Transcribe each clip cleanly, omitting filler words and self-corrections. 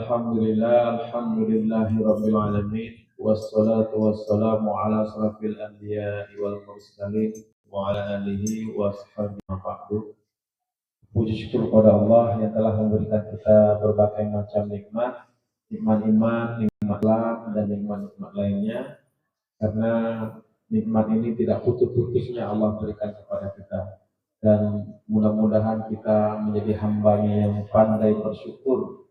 Rabbil alamin. Wassalatu wassalamu ala asrafil anbiya'i wal mursalin wa ala alihi wa sahbihi ba'du. Puji syukur kepada Allah yang telah memberikan kita berbagai macam nikmat, nikmat iman, nikmat Islam, dan nikmat-nikmat lainnya. Karena nikmat ini tidak putus-putusnya Allah berikan kepada kita. Dan mudah-mudahan kita menjadi hamba-Nya yang pandai bersyukur.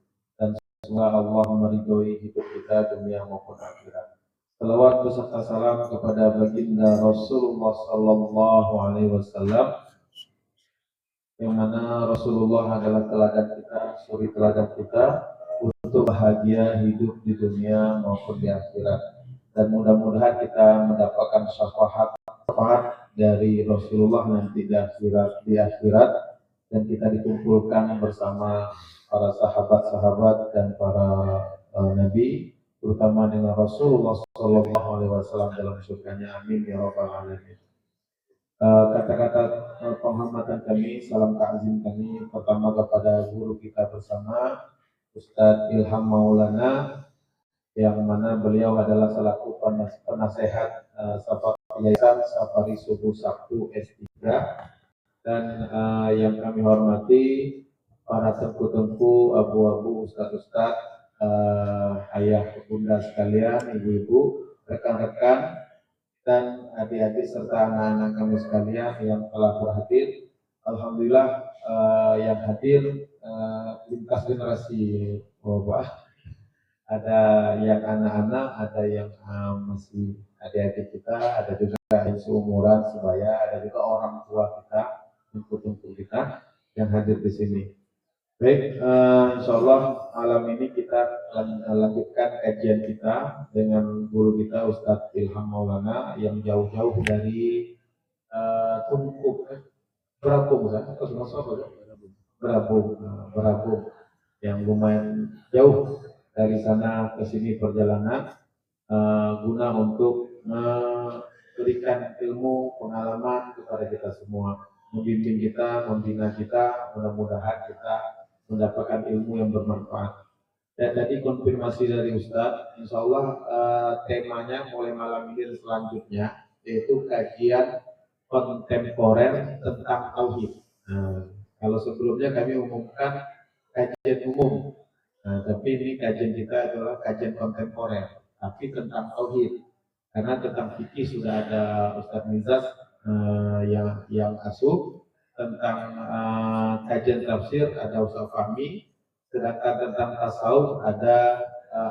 Semoga Allah meridhoi hidup kita dunia maupun akhirat. Salawat beserta salam kepada baginda Rasulullah Sallallahu Alaihi Wasallam, yang mana Rasulullah adalah teladan kita, suri teladan kita untuk bahagia hidup di dunia maupun di akhirat. Dan mudah-mudahan kita mendapatkan syafaat dari Rasulullah nanti di akhirat, dan kita dikumpulkan bersama para sahabat-sahabat dan para nabi, terutama dengan Rasulullah Shallallahu Alaihi Wasallam dalam surganya. Amin ya rabbal alamin. Kata-kata penghormatan kami, salam takzim kami pertama kepada guru kita bersama, Ustadz Ilham Maulana, yang mana beliau adalah selaku penasehat Yayasan Safari Subuh Sabtu S3, dan yang kami hormati para tengku-tengku, abu-abu, ustaz-ustaz, ayah bunda sekalian, ibu-ibu, rekan-rekan, dan adik-adik serta anak-anak kami sekalian yang telah berhadir. Alhamdulillah, yang hadir lintas generasi, ada yang anak-anak, ada yang masih adik-adik kita, ada juga yang seumuran sebaya, ada juga orang tua kita, tengku-tengku kita yang hadir di sini. Baik, insyaallah malam ini kita lanjutkan kajian kita dengan guru kita Ustadz Ilham Maulana yang jauh-jauh dari Berabung, yang lumayan jauh dari sana ke sini perjalanan, guna untuk memberikan ilmu pengalaman kepada kita semua, membimbing kita, membina kita, mudah-mudahan kita mendapatkan ilmu yang bermanfaat. Dan tadi konfirmasi dari Ustadz, insya Allah temanya mulai malam ini dan selanjutnya yaitu kajian kontemporer tentang tauhid. Kalau sebelumnya kami umumkan kajian umum, tapi ini kajian kita adalah kajian kontemporer, tapi tentang tauhid. Karena tentang fikih sudah ada Ustadz Mizaz yang asuh, tentang kajian tafsir ada Ustaz Fahmi, sedangkan tentang tasawuf ada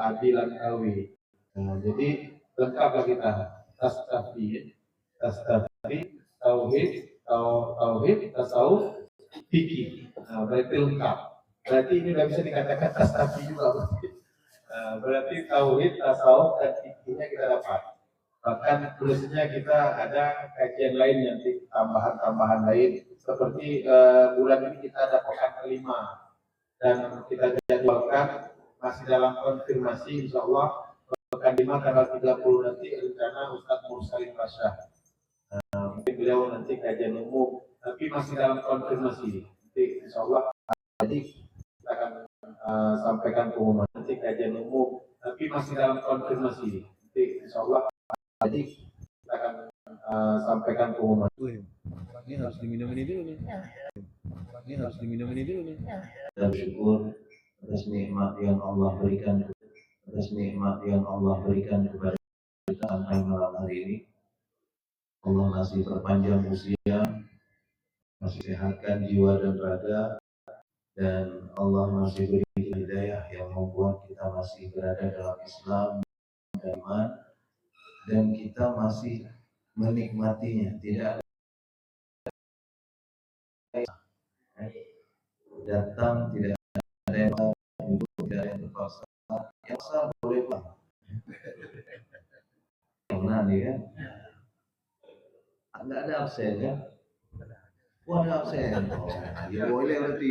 Adilan Alwi. Jadi lengkaplah kita, tauhid, tasawuf, fikih. Berarti lengkap. Berarti ini udah bisa dikatakan tasawuf juga. Berarti tauhid, tasawuf, dan fikihnya kita dapat. Bahkan tulisnya kita ada kajian lain, nanti tambahan-tambahan lain, seperti bulan ini kita ada pekan kelima, dan kita jadwalkan masih dalam konfirmasi, insya Allah pekan 5 tanggal 30 nanti rencana Ustadz Mursalin Pasha. Mungkin beliau nanti kajian umum, tapi masih dalam konfirmasi. Nanti insya Allah jadi kita akan sampaikan pengumuman nanti kajian umum, tapi masih dalam konfirmasi. Nanti insya Allah jadi kita akan sampaikan pengumuman. Ini harus diminum ini dulu nih. Dan bersyukur atas nikmat yang Allah berikan, kepada kita sampai malam hari ini. Allah masih perpanjang usia, masih sehatkan jiwa dan raga, dan Allah masih beri hidayah yang membuat kita masih berada dalam Islam dan iman, dan kita masih menikmatinya. Tidak datang, tidak ada yang duduk, tidak ada yang terpaksa. Yang sah boleh pak. Pernah nih kan? Nggak ada absen ya? Oh ada absen. Ya boleh berarti.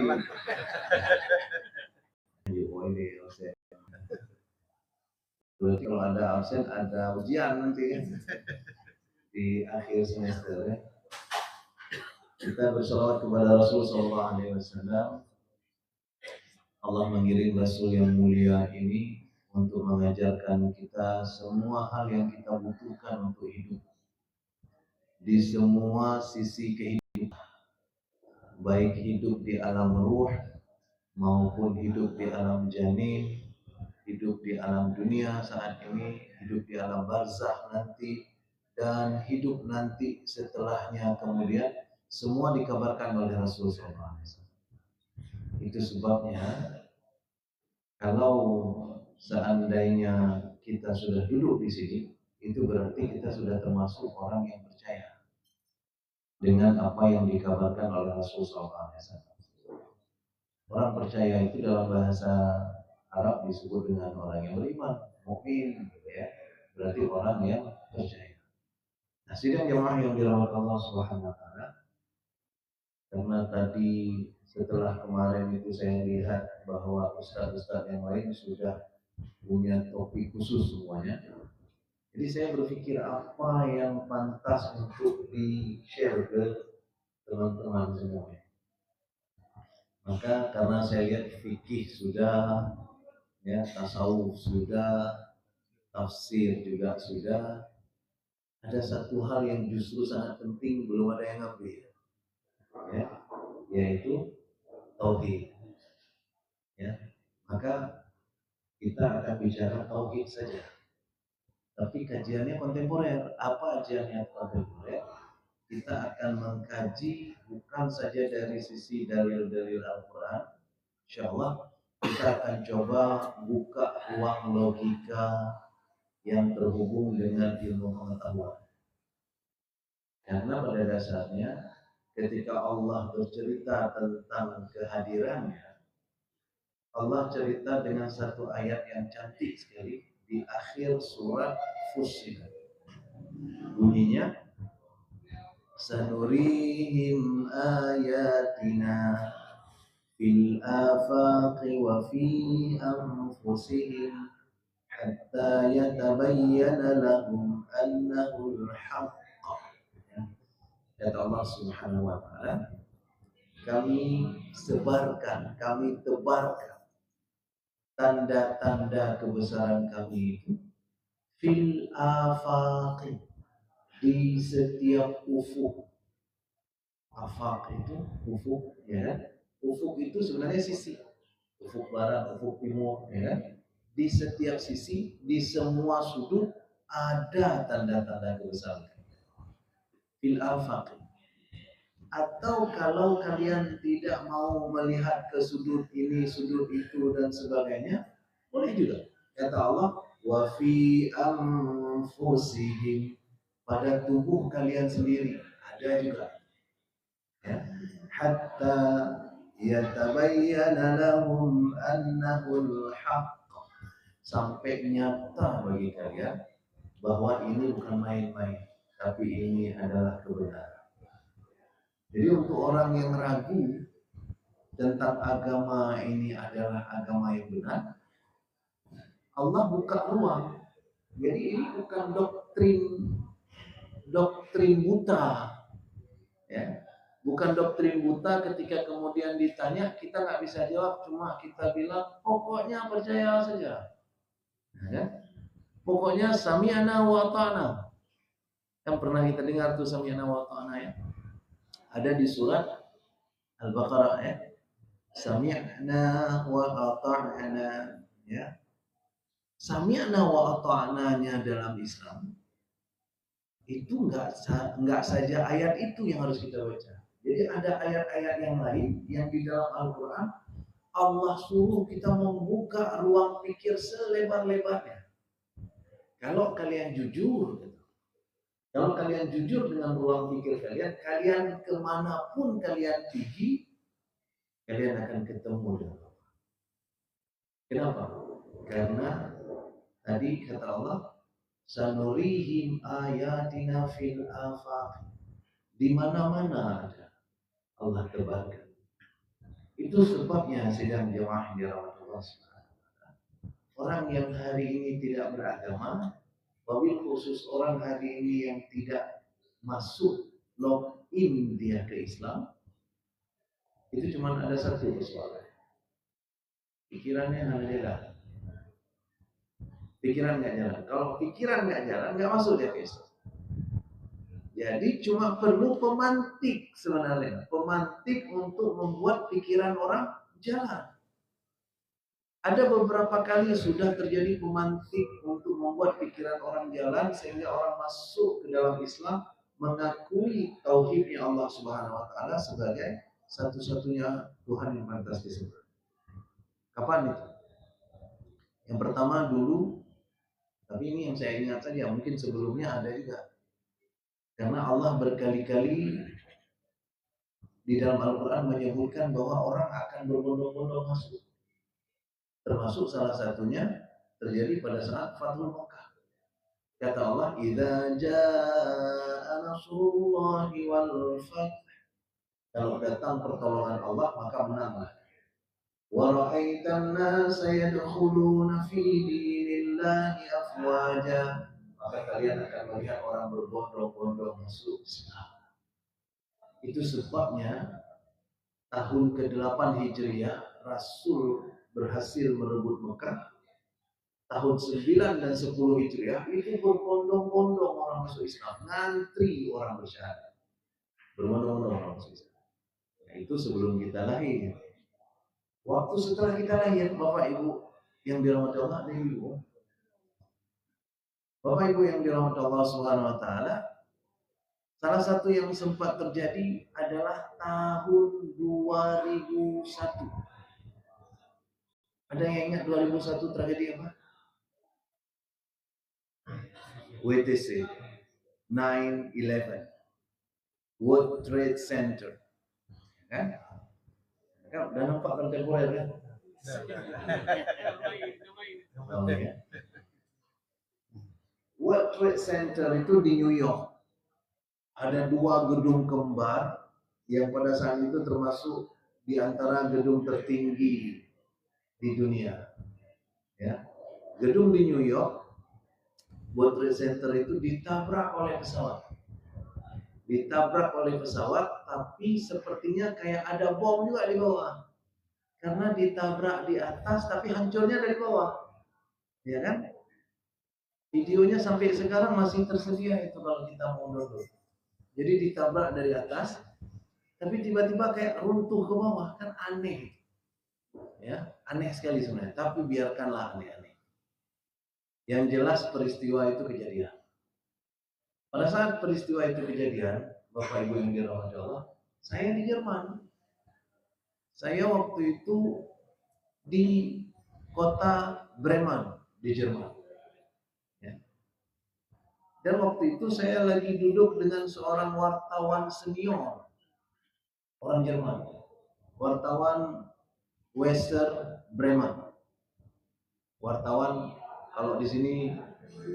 Ya boleh absen. Berarti kalau ada absen ada ujian nanti ya di akhir semester ya. Kita bersolawat kepada Rasul Sallallahu Alaihi Wasallam. Allah mengirim Rasul yang mulia ini untuk mengajarkan kita semua hal yang kita butuhkan untuk hidup di semua sisi kehidupan, baik hidup di alam ruh maupun hidup di alam janin, hidup di alam dunia saat ini, hidup di alam barzakh nanti, dan hidup nanti setelahnya kemudian, semua dikabarkan oleh Rasulullah SAW. Itu sebabnya kalau seandainya kita sudah duduk di sini, itu berarti kita sudah termasuk orang yang percaya dengan apa yang dikabarkan oleh Rasulullah SAW. Orang percaya itu dalam bahasa Arab disebut dengan orang yang beriman, mukmin, gitu ya. Berarti orang yang percaya. Nah, sidang jemaah yang dirahmati Allah Subhanahu wa taala, karena tadi setelah kemarin itu saya lihat bahwa ustaz-ustaz yang lain sudah punya topik khusus semuanya. Jadi saya berpikir apa yang pantas untuk di-share ke teman-teman semuanya. Maka karena saya lihat fikih sudah, ya, tasawuf sudah, tafsir juga sudah, ada satu hal yang justru sangat penting belum ada yang ngambil, ya, yaitu tauhid. Ya, maka kita akan bicara tauhid saja. Tapi kajiannya kontemporer. Apa kajiannya kontemporer? Kita akan mengkaji bukan saja dari sisi dalil-dalil Al-Quran. Insya Allah kita akan coba buka ruang logika yang terhubung dengan ilmu pengetahuan. Karena pada dasarnya ketika Allah bercerita tentang kehadirannya, Allah cerita dengan satu ayat yang cantik sekali di akhir surat Fussilat. Bunyinya, sanurihim ayatina fil afaqi wa fi anfusihim hatta yatabayyana lahum annahu al-haqq. Kata Allah Subhanahu wa taala, kami sebarkan, kami tebarkan tanda-tanda kebesaran kami itu fil afaqi, di setiap ufuk. Afaq itu ufuk, ya kan? Ufuk itu sebenarnya sisi. Ufuk barat, ufuk timur, ya kan? Di setiap sisi, di semua sudut ada tanda-tanda kebesaran. Fil afaqi. Atau kalau kalian tidak mau melihat ke sudut ini, sudut itu dan sebagainya, boleh juga. Kata Allah, wa fi anfusihim, pada tubuh kalian sendiri ada juga. Ya. Hatta yatabayyana lahum annahul haqq, sampai nyata bagi kalian bahwa ini bukan main-main, tapi ini adalah kebenaran. Jadi untuk orang yang ragu tentang agama ini adalah agama yang benar, Allah buka ruang. Jadi ini bukan doktrin buta, ya. Bukan doktrin buta ketika kemudian ditanya kita nggak bisa jawab, cuma kita bilang pokoknya percaya saja, ya. Pokoknya sami'na wa ta'na. Kan pernah kita dengar tuh sami'na wa ta'na, ya. Ada di surat Al-Baqarah, ya. Sami'na wa ata'na, ya. Sami'na wa ata'na-nya dalam Islam itu enggak saja ayat itu yang harus kita baca. Jadi ada ayat-ayat yang lain yang di dalam Al-Quran Allah suruh kita membuka ruang pikir selebar-lebarnya. Kalau kalian jujur, kalau kalian jujur dengan ruang pikir kalian, kalian kemanapun kalian pergi, kalian akan ketemu dengan Allah. Kenapa? Karena tadi kata Allah, sanurihim ayatina fil afaq, di mana-mana ada Allah tebarkan. Itu sebabnya sidang jemaah dirahmati Allah Subhanahu wa taala. Orang yang hari ini tidak beragama, wabil khusus orang hari ini yang tidak masuk login dia ke Islam, itu cuma ada satu persoalan. pikirannya hanya jalan. Pikiran nggak jalan. Kalau pikiran nggak jalan, nggak masuk dia ke Islam. Jadi cuma perlu pemantik sebenarnya, pemantik untuk membuat pikiran orang jalan. Ada beberapa kali sudah terjadi pemantik untuk membuat pikiran orang jalan sehingga orang masuk ke dalam Islam, mengakui tauhidnya Allah Subhanahu wa taala sebagai satu-satunya Tuhan yang pantas disembah. Kapan itu? Yang pertama dulu, tapi ini yang saya ingat saja, mungkin sebelumnya ada juga. Karena Allah berkali-kali di dalam Al-Quran menyebutkan bahwa orang akan berbondong-bondong masuk. Termasuk salah satunya terjadi pada saat Fathul Makkah. Kata Allah, "Idza jaa nasrullahi wal fath." Kalau datang pertolongan Allah, maka menanglah. Wa ra'aitan nasa yadkhuluna fi dinillahi afwaja. Maka kalian akan melihat orang berbondong-bondong masuk Islam. Itu sebabnya tahun ke-8 Hijriah Rasul berhasil merebut Mekah. Tahun 9 dan 10 Hijriah itu berbondong-bondong orang masuk Islam, ngantri orang bersyahadat, berbondong-bondong orang masuk Islam. Nah, itu sebelum kita lahir. Waktu setelah kita lahir, Bapak Ibu yang dirahmati Allah dan Ibu, Bapak Ibu yang dirahmati Allah Subhanahu wa taala, salah satu yang sempat terjadi adalah tahun 2001. Ada yang ingat 2001 tragedi apa? WTC 9/11 World Trade Center, kan? Kan udah nampak kontemporer kan? Oh, ya. World Trade Center itu di New York. Ada 2 gedung kembar yang pada saat itu termasuk di antara gedung tertinggi di dunia. Ya. Gedung di New York, World Trade Center itu ditabrak oleh pesawat. Ditabrak oleh pesawat, tapi sepertinya kayak ada bom juga di bawah. Karena ditabrak di atas, tapi hancurnya dari bawah. Ya kan? Videonya sampai sekarang masih tersedia itu kalau kita mau download. Jadi ditabrak dari atas, tapi tiba-tiba kayak runtuh ke bawah, kan aneh. Ya, aneh sekali sebenarnya. Tapi biarkanlah aneh-aneh. Yang jelas peristiwa itu kejadian. Pada saat peristiwa itu kejadian, Bapak Ibu yang dirahmati Allah, saya di Jerman. Saya waktu itu di kota Bremen di Jerman. Ya. Dan waktu itu saya lagi duduk dengan seorang wartawan senior, orang Jerman, wartawan Wester Bremen. Wartawan kalau di sini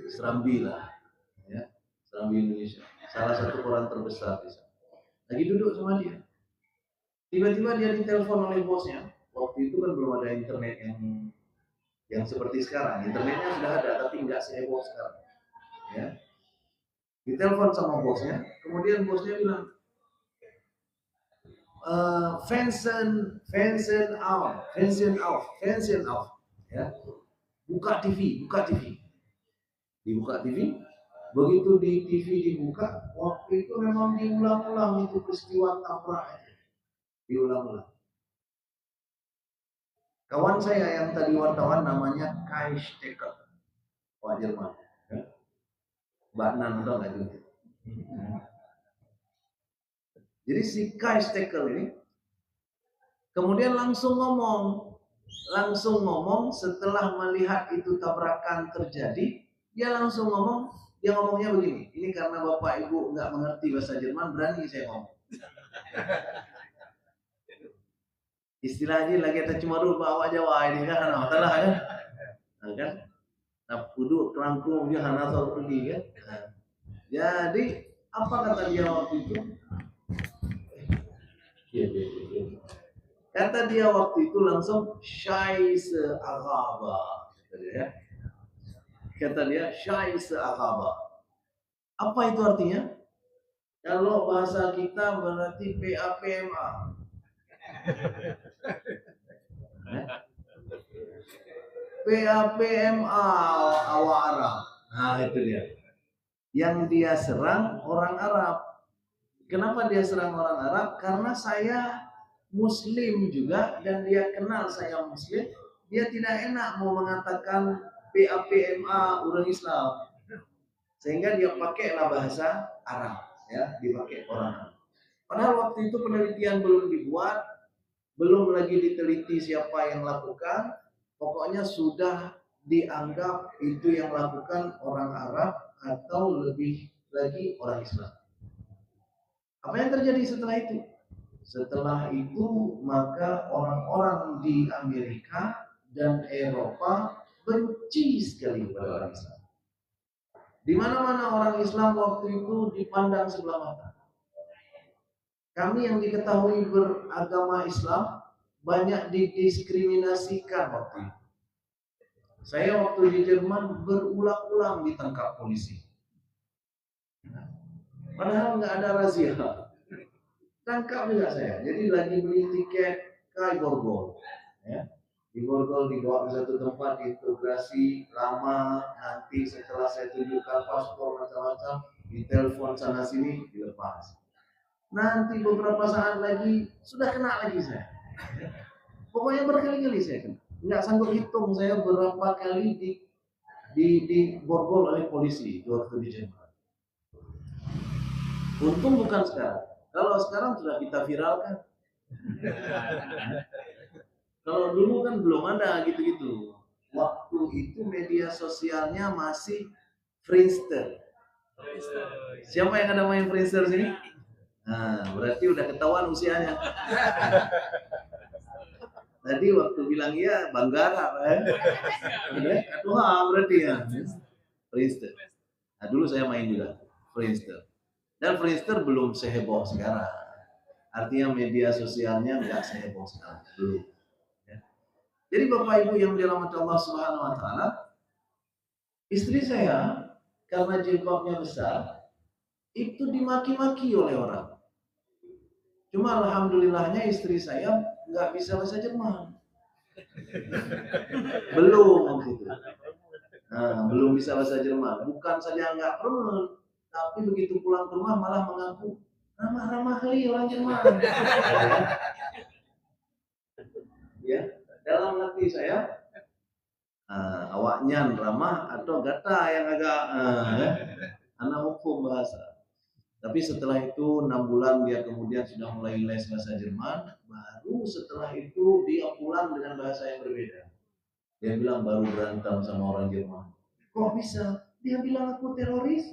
Serambi lah, ya, Serambi Indonesia, salah satu koran terbesar di sana. Lagi duduk sama dia, tiba-tiba dia ditelepon oleh bosnya. Waktu itu kan belum ada internet yang seperti sekarang. Internetnya sudah ada, tapi nggak seheboh sekarang. Ya, ditelepon sama bosnya, kemudian bosnya bilang, Vincent auf, ya, buka TV. Dibuka TV, begitu di TV dibuka, waktu itu memang diulang-ulang itu peristiwa tabrak, diulang-ulang. Kawan saya yang tadi wartawan namanya Kai Stecker, orang Jerman, ya. Mbak Nan udah nggak juga. Jadi si Kai Stecker ini kemudian langsung ngomong setelah melihat itu tabrakan terjadi. Dia langsung dia ngomongnya begini, ini karena Bapak Ibu nggak mengerti bahasa Jerman, berani saya ngomong. Istilahnya lagi ada cuma dulu bawa Jawa ini kan, masalah kan? Nah, kudu kerangkung dia hana soal pergi kan. Jadi apa kata dia waktu itu? Kata dia waktu itu langsung Scheiße Araba, ya. Kata dia Scheiße Araba. Apa itu artinya? Kalau bahasa kita berarti PAPMA. PAPMA awak Arab. Nah itu dia. Yang dia serang orang Arab. Kenapa dia serang orang Arab? Karena saya Muslim juga dan dia kenal saya Muslim. Dia tidak enak mau mengatakan PAPMA orang Islam. Sehingga dia pakailah bahasa Arab, ya, dipakai orang Arab. Padahal waktu itu penelitian belum dibuat, belum lagi diteliti siapa yang lakukan, pokoknya sudah dianggap itu yang lakukan orang Arab atau lebih lagi orang Islam. Apa yang terjadi setelah itu? Setelah itu maka orang-orang di Amerika dan Eropa benci sekali kepada orang Islam. Di mana-mana orang Islam waktu itu dipandang sebelah mata. Kami yang diketahui beragama Islam banyak didiskriminasikan waktu itu. Saya waktu di Jerman berulang-ulang ditangkap polisi. Padahal nggak ada razia. Tangkap juga saya. Jadi lagi beli tiket ke Borgol. Ya. Di Borgol dibawa ke satu tempat diintegrasi lama, nanti setelah saya tunjukkan paspor macam-macam, ditelepon sana sini dilepas. Nanti beberapa saat lagi sudah kena lagi saya. Pokoknya berkali-kali saya kena. Nggak sanggup hitung saya berapa kali di borgol oleh polisi waktu di Jerman. Untung bukan sekarang. Kalau sekarang sudah kita viralkan. Kalau dulu kan belum ada gitu-gitu. Waktu itu media sosialnya masih Friendster. Siapa yang ada main Friendster sini? Nah, berarti udah ketahuan usianya. Tadi waktu bilang iya, Banggara kan? Aduh, berarti ya. Friendster. Nah, dulu saya main juga Friendster. Dan Friendster belum seheboh sekarang. Artinya media sosialnya nggak seheboh sekarang. Belum. Jadi Bapak Ibu yang dirahmati Allah Subhanahu wa taala, istri saya karena jilbabnya besar itu dimaki-maki oleh orang. Cuma alhamdulillahnya istri saya nggak bisa bahasa Jerman. Belum gitu. Nah, belum bisa bahasa Jerman. Bukan saja nggak permen, tapi begitu pulang ke rumah malah mengaku ramah-ramah kali orang Jerman. Ya. Dalam hati saya, awaknya ramah atau gata yang agak anak hukum bahasa. Tapi setelah itu 6 bulan dia kemudian sudah mulai les bahasa Jerman. Baru setelah itu dia pulang dengan bahasa yang berbeda. Dia bilang baru berantem sama orang Jerman. Kok bisa? Dia bilang aku teroris.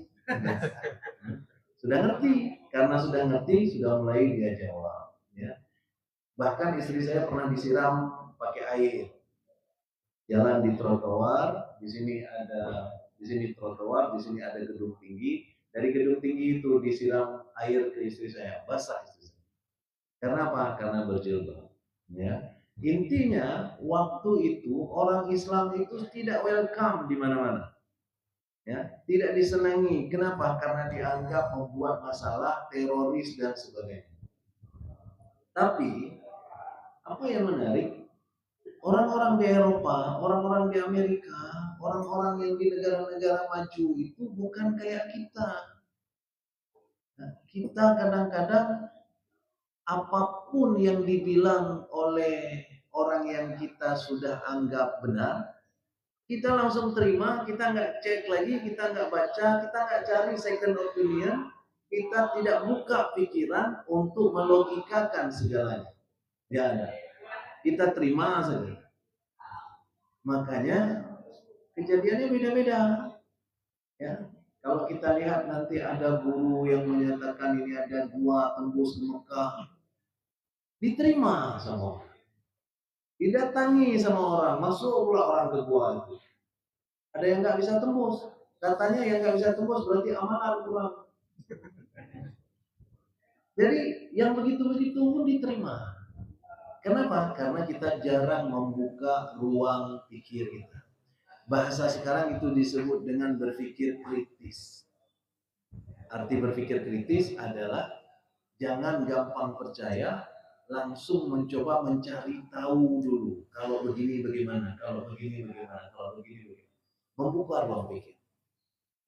Sudah ngerti, karena sudah ngerti sudah mulai dia jawab. Ya. Bahkan istri saya pernah disiram pakai air. Jalan di trotoar, di sini trotoar, di sini ada gedung tinggi. Dari gedung tinggi itu disiram air ke istri saya, basah istri saya. Karena apa? Karena berjilbab. Ya. Intinya waktu itu orang Islam itu tidak welcome di mana-mana. Ya, tidak disenangi. Kenapa? Karena dianggap membuat masalah, teroris dan sebagainya. Tapi apa yang menarik? Orang-orang di Eropa, orang-orang di Amerika, orang-orang yang di negara-negara maju itu bukan kayak kita. Nah, kita kadang-kadang apapun yang dibilang oleh orang yang kita sudah anggap benar, kita langsung terima, kita nggak cek lagi, kita nggak baca, kita nggak cari second opinion, kita tidak buka pikiran untuk melogikakan segalanya. Ya ada. Kita terima saja. Makanya kejadiannya beda-beda. Ya, kalau kita lihat nanti ada guru yang menyatakan ini ada gua tembus ke Mekah, diterima sama orang, didatangi sama orang, masuk pula orang ke gua itu. Ada yang nggak bisa tembus, katanya yang nggak bisa tembus berarti amalan kurang. Jadi yang begitu-begitu pun diterima. Kenapa? Karena kita jarang membuka ruang pikir kita. Bahasa sekarang itu disebut dengan berpikir kritis. Arti berpikir kritis adalah jangan gampang percaya, langsung mencoba mencari tahu dulu. Kalau begini bagaimana, kalau begini bagaimana, kalau begini bagaimana. Membuka ruang pikir.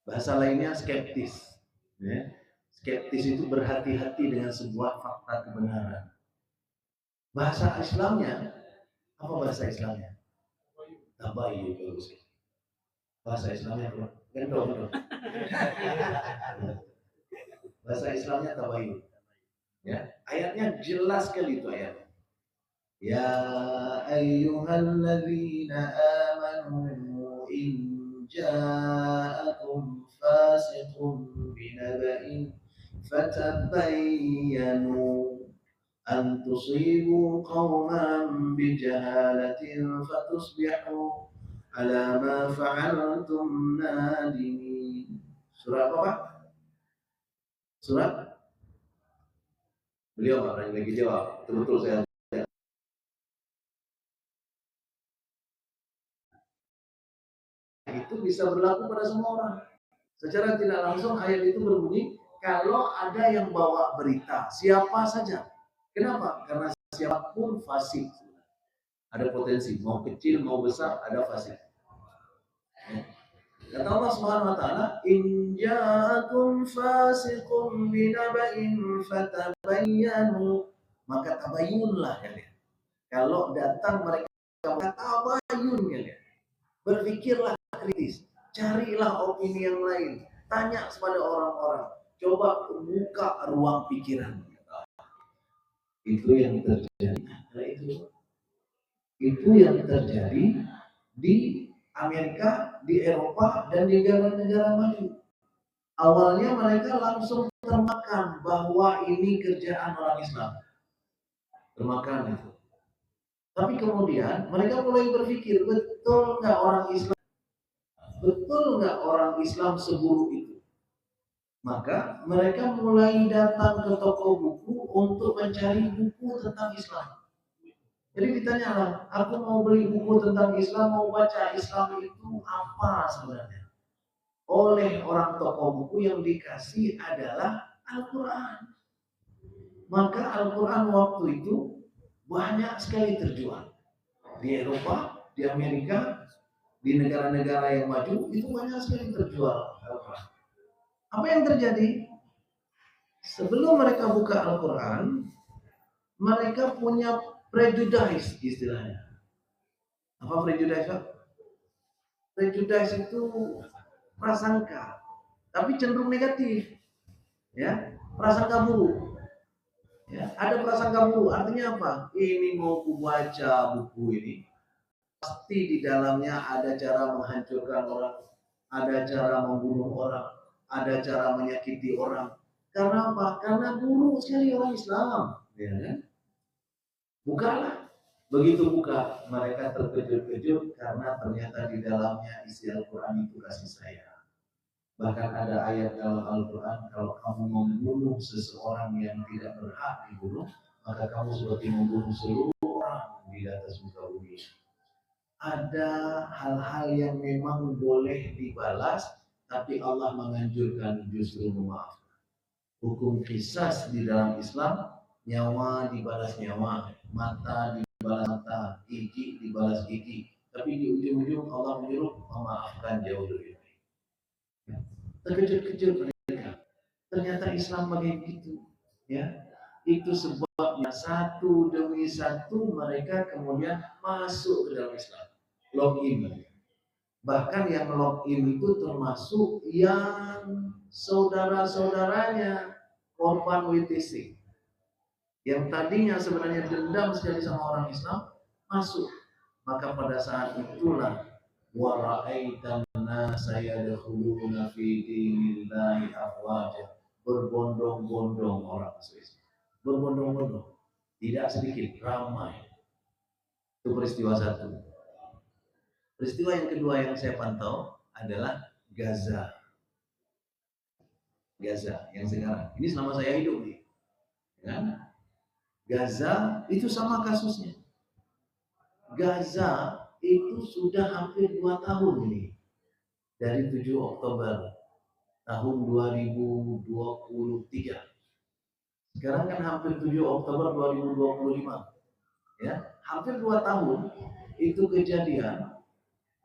Bahasa lainnya skeptis. Ya. Skeptis itu berhati-hati dengan sebuah fakta kebenaran. Bahasa Islamnya, apa bahasa Islamnya? Tabayun. Bahasa Islamnya apa? Gendong. Bahasa Islamnya tabayun. Ya, ayatnya jelas sekali itu ayat. Ya ayyuhalladzina amanu in ja'akum fasiqun binaba'in fatabayyanu an tusibu qauman bijahalatin fatusbihu ala ma fa'altum nadimin. Surah apa, Pak? Surah beliau nggak lagi jawab. Betul saya. Itu bisa berlaku pada semua orang. Secara tidak langsung ayat itu berbunyi kalau ada yang bawa berita, siapa saja. Kenapa? Karena siapapun fasik. Ada potensi, mau kecil mau besar ada fasik. Kata Allah Subhanahu wa taala, "In ja'akum fasiqun binaba'in fatabayyanu." Maka tabayyunlah kalian. Kalau datang mereka tabayyun kalian. Berpikirlah kritis, carilah opini yang lain, tanya kepada orang-orang, coba buka ruang pikiran. Itu yang terjadi. Itu yang terjadi di Amerika, di Eropa, dan di negara-negara maju. Awalnya mereka langsung termakan bahwa ini kerjaan orang Islam. Termakan itu. Tapi kemudian mereka mulai berpikir, betul nggak orang Islam? Betul nggak orang Islam seburuk itu? Maka mereka mulai datang ke toko buku untuk mencari buku tentang Islam. Jadi ditanyalah, aku mau beli buku tentang Islam, mau baca Islam itu apa sebenarnya? Oleh orang toko buku yang dikasih adalah Al-Quran. Maka Al-Quran waktu itu banyak sekali terjual. Di Eropa, di Amerika, di negara-negara yang maju, itu banyak sekali terjual Al-Quran. Apa yang terjadi? Sebelum mereka buka Al-Quran, mereka punya prejudice istilahnya. Apa prejudice? Prejudice itu prasangka, tapi cenderung negatif. Ya, prasangka buruk. Ya, ada prasangka buruk, artinya apa? Ini mau kubaca buku ini, pasti di dalamnya ada cara menghancurkan orang, ada cara membunuh orang, ada cara menyakiti orang. Karena apa? Karena buruk sekali orang Islam. Ya kan? Bukalah. Begitu buka, mereka terkejut-kejut karena ternyata di dalamnya isi Al-Quran itu kasih sayang. Bahkan ada ayat dalam Al-Quran, kalau kamu membunuh seseorang yang tidak berhak dibunuh, maka kamu seperti membunuh seluruh orang di atas muka bumi. Ada hal-hal yang memang boleh dibalas, tapi Allah menganjurkan justru memaafkan. Hukum qisas di dalam Islam, nyawa dibalas nyawa, mata dibalas mata, gigi dibalas gigi. Tapi di ujung-ujung Allah menyuruh memaafkan jauh lebih baik. Terkejut-kejut mereka. Ternyata Islam begitu, ya. Itu sebabnya satu demi satu mereka kemudian masuk ke dalam Islam. Login. Bahkan yang login itu termasuk yang saudara-saudaranya korban WTC. Yang tadinya sebenarnya dendam sekali sama orang Islam masuk. Maka pada saat itulah wa ra'aitan nasa yadkhuluna fi dinillahi afwaja. Berbondong-bondong orang masuk Islam. Berbondong-bondong. Tidak sedikit, ramai. Itu peristiwa satu. Peristiwa yang kedua yang saya pantau adalah Gaza. Gaza yang sekarang. Ini selama saya hidup nih. Ya. Gaza itu sama kasusnya. Gaza itu sudah hampir 2 tahun ini. Dari 7 Oktober tahun 2023 Sekarang kan hampir 7 Oktober 2025. Ya, hampir 2 tahun itu kejadian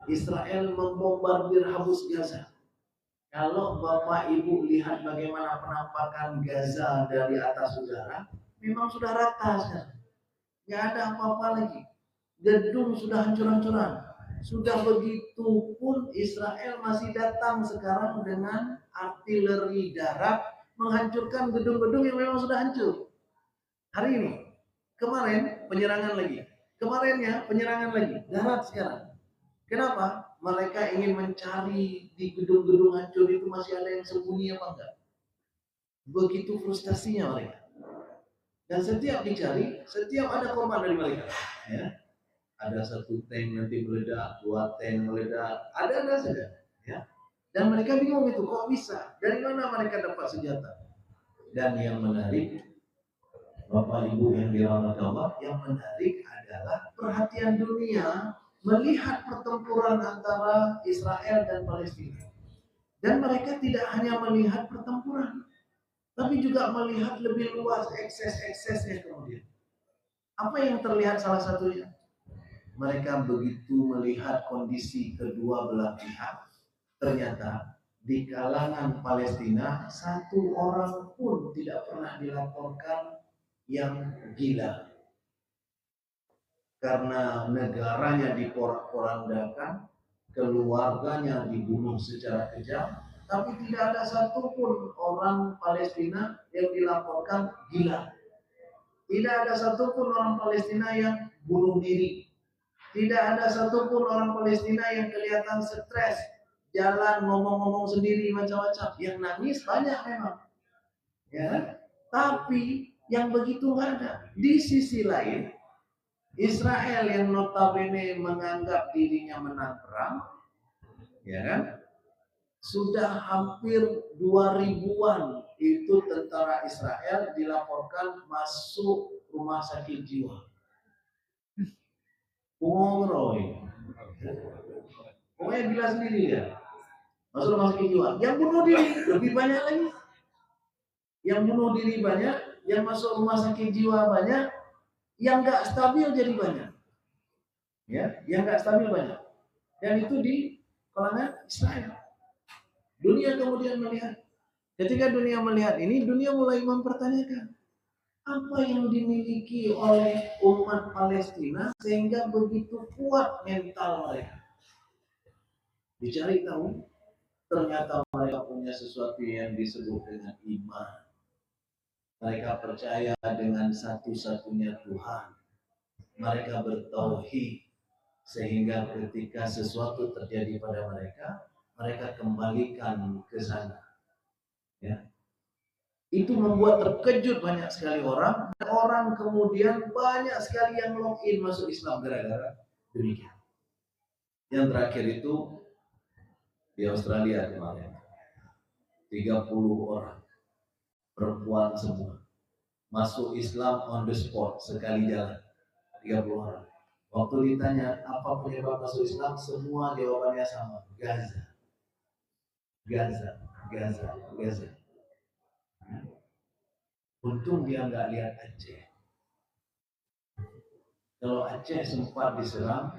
Israel membombardir Habus Gaza. Kalau Bapak Ibu lihat bagaimana penampakan Gaza dari atas udara, memang sudah rata sekarang. Nggak ada apa-apa lagi. Gedung sudah hancur-hancuran. Sudah begitu pun Israel masih datang sekarang dengan artileri darat menghancurkan gedung-gedung yang memang sudah hancur. Hari ini, kemarin penyerangan lagi. Kemarinnya penyerangan lagi, darat sekarang. Kenapa? Mereka ingin mencari di gedung-gedung hancur itu masih ada yang sembunyi apa enggak. Begitu frustasinya mereka. Dan setiap dicari, setiap ada korban dari mereka. Ya. Ada satu tank nanti meledak, 2 tank meledak, ada saja. Ya. Dan mereka bingung itu, kok bisa? Dari mana mereka dapat senjata? Dan yang menarik, Bapak Ibu yang dirahmati Allah, yang menarik adalah perhatian dunia melihat pertempuran antara Israel dan Palestina. Dan mereka tidak hanya melihat pertempuran, tapi juga melihat lebih luas ekses-eksesnya kemudian. Apa yang terlihat salah satunya? Mereka begitu melihat kondisi kedua belah pihak, ternyata di kalangan Palestina satu orang pun tidak pernah dilaporkan yang gila. Karena negaranya diporak-porandakan, keluarganya dibunuh secara kejam, tapi tidak ada satupun orang Palestina yang dilaporkan gila. Tidak ada satupun orang Palestina yang bunuh diri. Tidak ada satupun orang Palestina yang kelihatan stres, jalan ngomong-ngomong sendiri macam-macam. Yang nangis banyak memang, ya. Tapi yang begitu nggak ada. Di sisi lain, Israel yang notabene menganggap dirinya menang perang, ya kan? Sudah hampir 2000-an itu tentara Israel dilaporkan masuk rumah sakit jiwa. Pokoknya gila sendiri ya. Masuk rumah sakit jiwa. Yang bunuh diri lebih banyak lagi. Yang bunuh diri banyak, yang masuk rumah sakit jiwa banyak, yang nggak stabil jadi banyak. Ya, yang nggak stabil banyak. Dan itu di kalangan Israel. Dunia kemudian melihat. Ketika dunia melihat ini, dunia mulai mempertanyakan apa yang dimiliki oleh umat Palestina sehingga begitu kuat mental mereka. Dicari tahu, ternyata mereka punya sesuatu yang disebut dengan iman. Mereka percaya dengan satu-satunya Tuhan. Mereka bertauhid sehingga ketika sesuatu terjadi pada mereka, mereka kembalikan ke sana. Ya. Itu membuat terkejut banyak sekali orang. Orang kemudian banyak sekali yang login masuk Islam gara-gara demikian. Yang terakhir itu di Australia kemarin, 30 orang perempuan semua masuk Islam on the spot sekali jalan, 30 orang. Waktu ditanya apa penyebab masuk Islam, semua jawabannya sama, Gaza. Untung dia nggak lihat Aceh. Kalau Aceh sempat diserang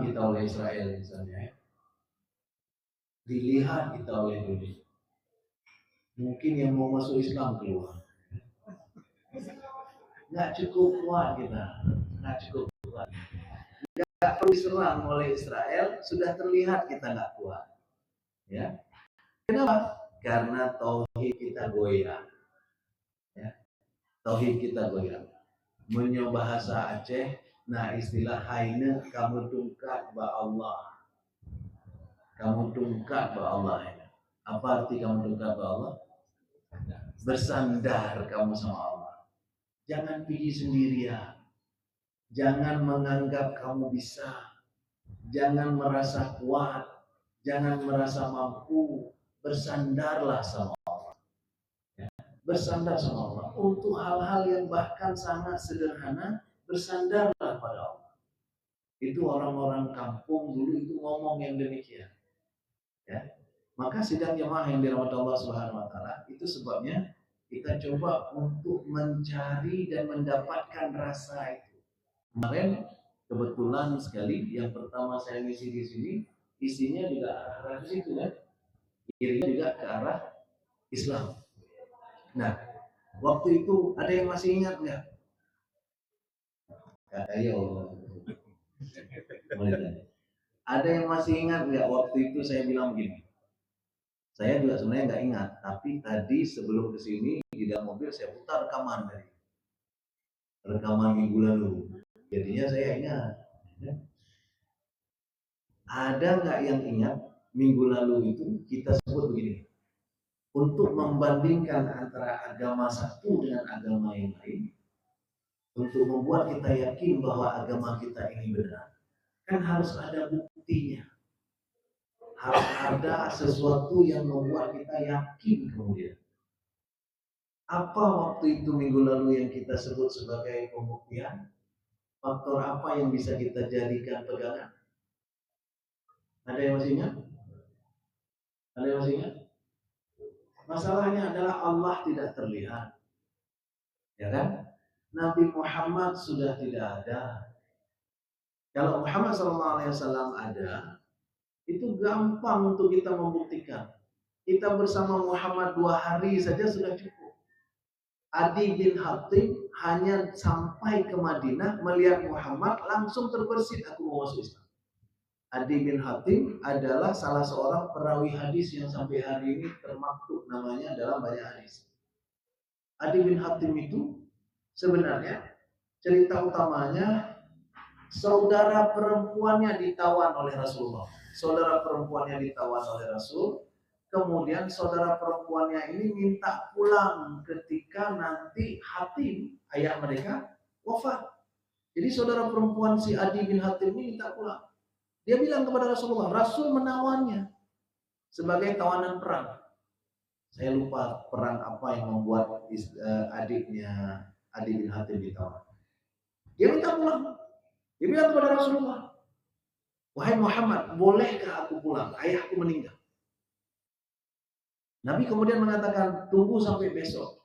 kita oleh Israel misalnya, dilihat kita oleh dunia. Mungkin yang mau masuk Islam keluar. Nggak cukup kuat kita, nggak cukup kuat. Nggak perlu diserang oleh Israel, sudah terlihat kita nggak kuat. Ya, kenapa? Karena tauhid kita goyah. Ya, tauhid kita goyah. Menyoba bahasa Aceh, nah istilah haine kamu tungkat ba Allah. Kamu tungkat ba Allah. Apa arti kamu tungkat ba Allah? Bersandar kamu sama Allah. Jangan pergi sendirian. Jangan menganggap kamu bisa. Jangan merasa kuat. Jangan merasa mampu. Bersandarlah sama Allah. Bersandar sama Allah. Untuk hal-hal yang bahkan sangat sederhana, bersandarlah pada Allah. Itu orang-orang kampung dulu itu ngomong yang demikian. Ya. Maka sidang jemaah yang dirahmati Allah Subhanahu wa taala, itu sebabnya kita coba untuk mencari dan mendapatkan rasa itu. Kemarin kebetulan sekali yang pertama saya ngisi di sini, isinya juga arah ke situ kan, kirinya juga ke arah Islam. Nah, waktu itu ada yang masih ingat nggak? Ayo, ada yang masih ingat nggak waktu itu saya bilang begini? Saya juga sebenarnya nggak ingat, tapi tadi sebelum kesini di dalam mobil saya putar rekaman minggu lalu. Jadinya saya ingat. Ada nggak yang ingat minggu lalu itu kita sebut begini? Untuk membandingkan antara agama satu dengan agama yang lain, untuk membuat kita yakin bahwa agama kita ini benar, kan harus ada buktinya. Harus ada sesuatu yang membuat kita yakin kemudian. Apa waktu itu minggu lalu yang kita sebut sebagai pembuktian? Faktor apa yang bisa kita jadikan pegangan? Ada yang masih ingat? Ada yang masih ingat? Masalahnya adalah Allah tidak terlihat. Ya kan? Nabi Muhammad sudah tidak ada. Kalau Muhammad SAW ada, itu gampang untuk kita membuktikan. Kita bersama Muhammad 2 hari saja sudah cukup. Adi bin Hatim hanya sampai ke Madinah melihat Muhammad langsung terbersit, aku mau masuk Islam. Adi bin Hatim adalah salah seorang perawi hadis yang sampai hari ini termaktub namanya dalam banyak hadis. Adi bin Hatim itu sebenarnya cerita utamanya saudara perempuannya ditawan oleh Rasulullah. Saudara perempuannya ditawan oleh Rasul. Kemudian saudara perempuannya ini minta pulang ketika nanti Hatim, ayah mereka, wafat. Jadi saudara perempuan si Adi bin Hatim ini minta pulang. Dia bilang kepada Rasulullah, Rasul menawannya sebagai tawanan perang. Saya lupa perang apa yang membuat adiknya Adi bin Hatim ditawan. Dia minta pulang. Dia bilang kepada Rasulullah, wahai Muhammad, bolehkah aku pulang? Ayahku meninggal. Nabi kemudian mengatakan, tunggu sampai besok.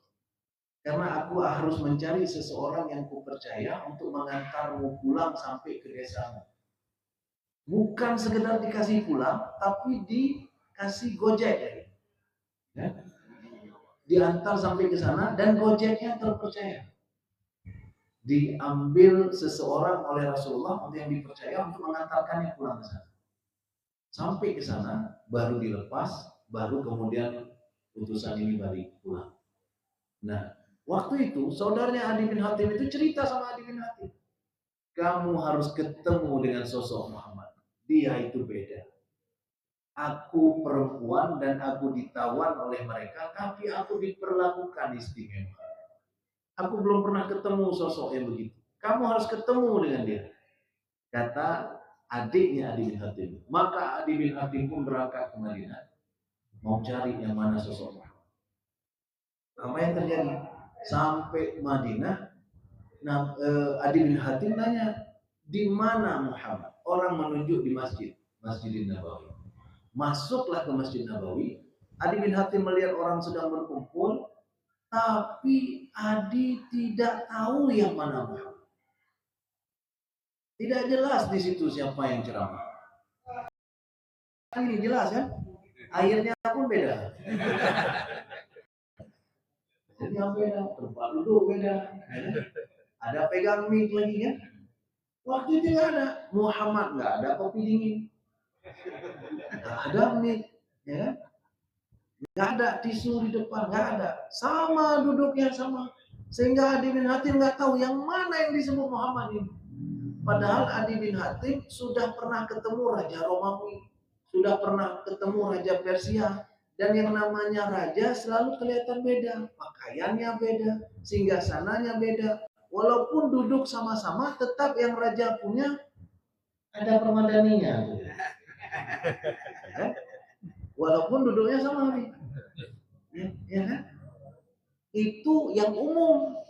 Karena aku harus mencari seseorang yang kupercaya untuk mengantarmu pulang sampai ke desamu. Bukan sekedar dikasih pulang, tapi dikasih gojek. Ya? Diantar sampai ke sana dan gojeknya terpercaya. Diambil seseorang oleh Rasulullah untuk yang dipercaya untuk mengantarkannya pulang ke sana. Sampai ke sana baru dilepas, baru kemudian utusan ini balik pulang. Nah, waktu itu saudaranya Adi bin Hatim itu cerita sama Adi bin Hatim, kamu harus ketemu dengan sosok Muhammad. Dia itu beda. Aku perempuan dan aku ditawan oleh mereka, tapi aku diperlakukan istimewa. Aku belum pernah ketemu sosok yang begitu. Kamu harus ketemu dengan dia. Kata adiknya Adi bin Hatim. Maka Adi bin Hatim pun berangkat ke Madinah, mau cari yang mana sosok Muhammad. Apa yang terjadi? Sampai Madinah, Adi bin Hatim nanya, di mana Muhammad? Orang menunjuk di Masjidin Nabawi. Masuklah ke Masjid Nabawi. Adi bin Hatim melihat orang sedang berkumpul, tapi Adi tidak tahu yang mana Muhammad. Tidak jelas di situ siapa yang ceramah. Ini jelas kan? Airnya pun beda. Jadi yang beda, tempat duduk beda. Ada pegang mic lagi kan? Waktu itu nggak ada Muhammad, nggak ada kopi dingin, nggak ada mic, ya kan? Nggak ada tisu di depan, nggak ada. Sama duduknya sama. Sehingga Adi bin Hatim nggak tahu yang mana yang disebut Muhammad ini. Padahal Adi bin Hatim sudah pernah ketemu Raja Romawi, sudah pernah ketemu Raja Persia. Dan yang namanya raja selalu kelihatan beda. Pakaiannya beda, singgasananya beda. Walaupun duduk sama-sama, tetap yang raja punya ada permadaninya. Walaupun duduknya sama nih. Ya kan? Itu yang umum.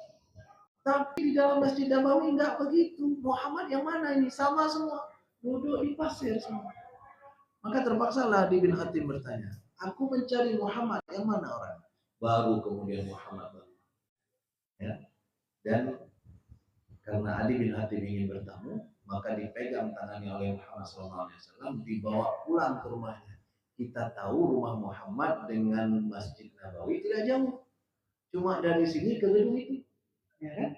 Tapi di dalam Masjid Nabawi enggak begitu. Muhammad yang mana ini? Sama semua. Duduk di pasir semua. Maka terpaksalah Adi bin Hatim bertanya, aku mencari Muhammad, yang mana orang? baru kemudian Muhammad bangun. Ya. Dan karena Adi bin Hatim ingin bertamu, maka dipegang tangannya oleh Muhammad SAW, dibawa pulang ke rumahnya. Kita tahu rumah Muhammad dengan Masjid Nabawi tidak jauh, cuma dari sini ke gedung itu, ya kan?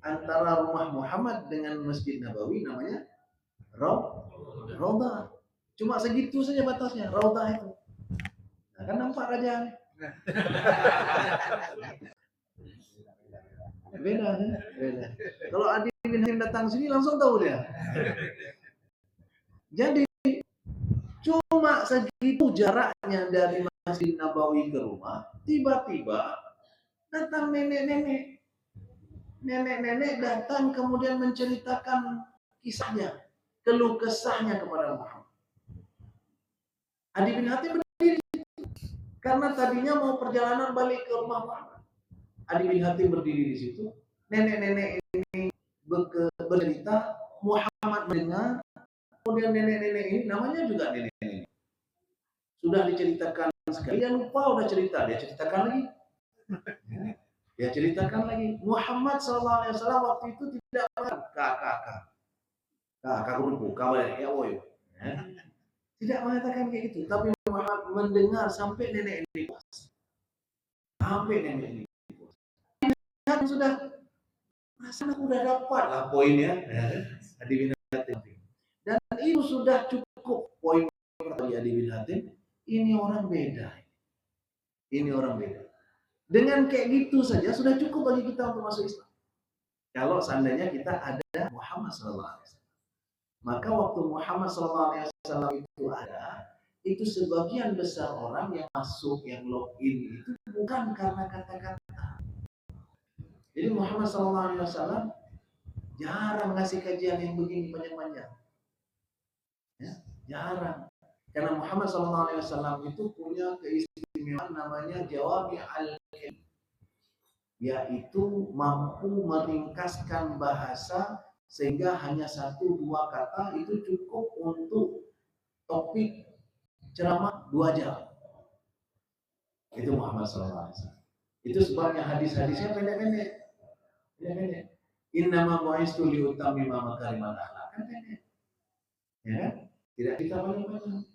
Antara rumah Muhammad dengan Masjid Nabawi namanya Raudhah. Cuma segitu saja batasnya, Raudhah itu. Nah, kan nampak raja. Beda, ya? Beda. Kalau Adi bin Hatim datang sini langsung tahu dia. Jadi cuma segitu jaraknya dari Masjid Nabawi ke rumah, tiba-tiba datang nenek-nenek. Nenek-nenek datang kemudian menceritakan kisahnya, keluh kesahnya kepada Muhammad. Adi bin Hatim berdiri karena tadinya mau perjalanan balik ke rumah Muhammad. Adi bin Hatim berdiri di situ. Nenek-nenek ini bercerita, Muhammad mendengar. Kemudian nenek-nenek ini namanya juga nenek-nenek. Sudah diceritakan sekali, dia lupa udah cerita, dia ceritakan lagi. Dia ceritakan lagi. Muhammad SAW waktu itu tidak kakak dulu, kabar ya woy. Tidak mengatakan kayak gitu, tapi Muhammad mendengar sampai nenek ini puas. Sampai nenek ini puas. Kan sudah rasa aku udah dapat lah poinnya. Adi bin Hatim. Dan itu sudah cukup poin bagi Adi bin Hatim. Ini orang beda. Ini orang beda. Dengan kayak gitu saja sudah cukup bagi kita untuk masuk Islam. Kalau seandainya kita ada Muhammad SAW. Maka waktu Muhammad SAW itu ada, itu sebagian besar orang yang masuk, yang login itu bukan karena kata-kata. Jadi Muhammad SAW jarang ngasih kajian yang begini panjang-panjang. Ya, jarang. Karena Muhammad SAW itu punya keistimewaan namanya jawami al-kalim, yaitu mampu meringkaskan bahasa sehingga hanya 1-2 kata itu cukup untuk topik ceramah 2 jam. Itu Muhammad SAW. Itu sebabnya hadis-hadisnya pendek-pendek. Innama bu'istu liutammima makarimal akhlaq. Kan pendek. Ya kan? Tidak kita panjang-panjang.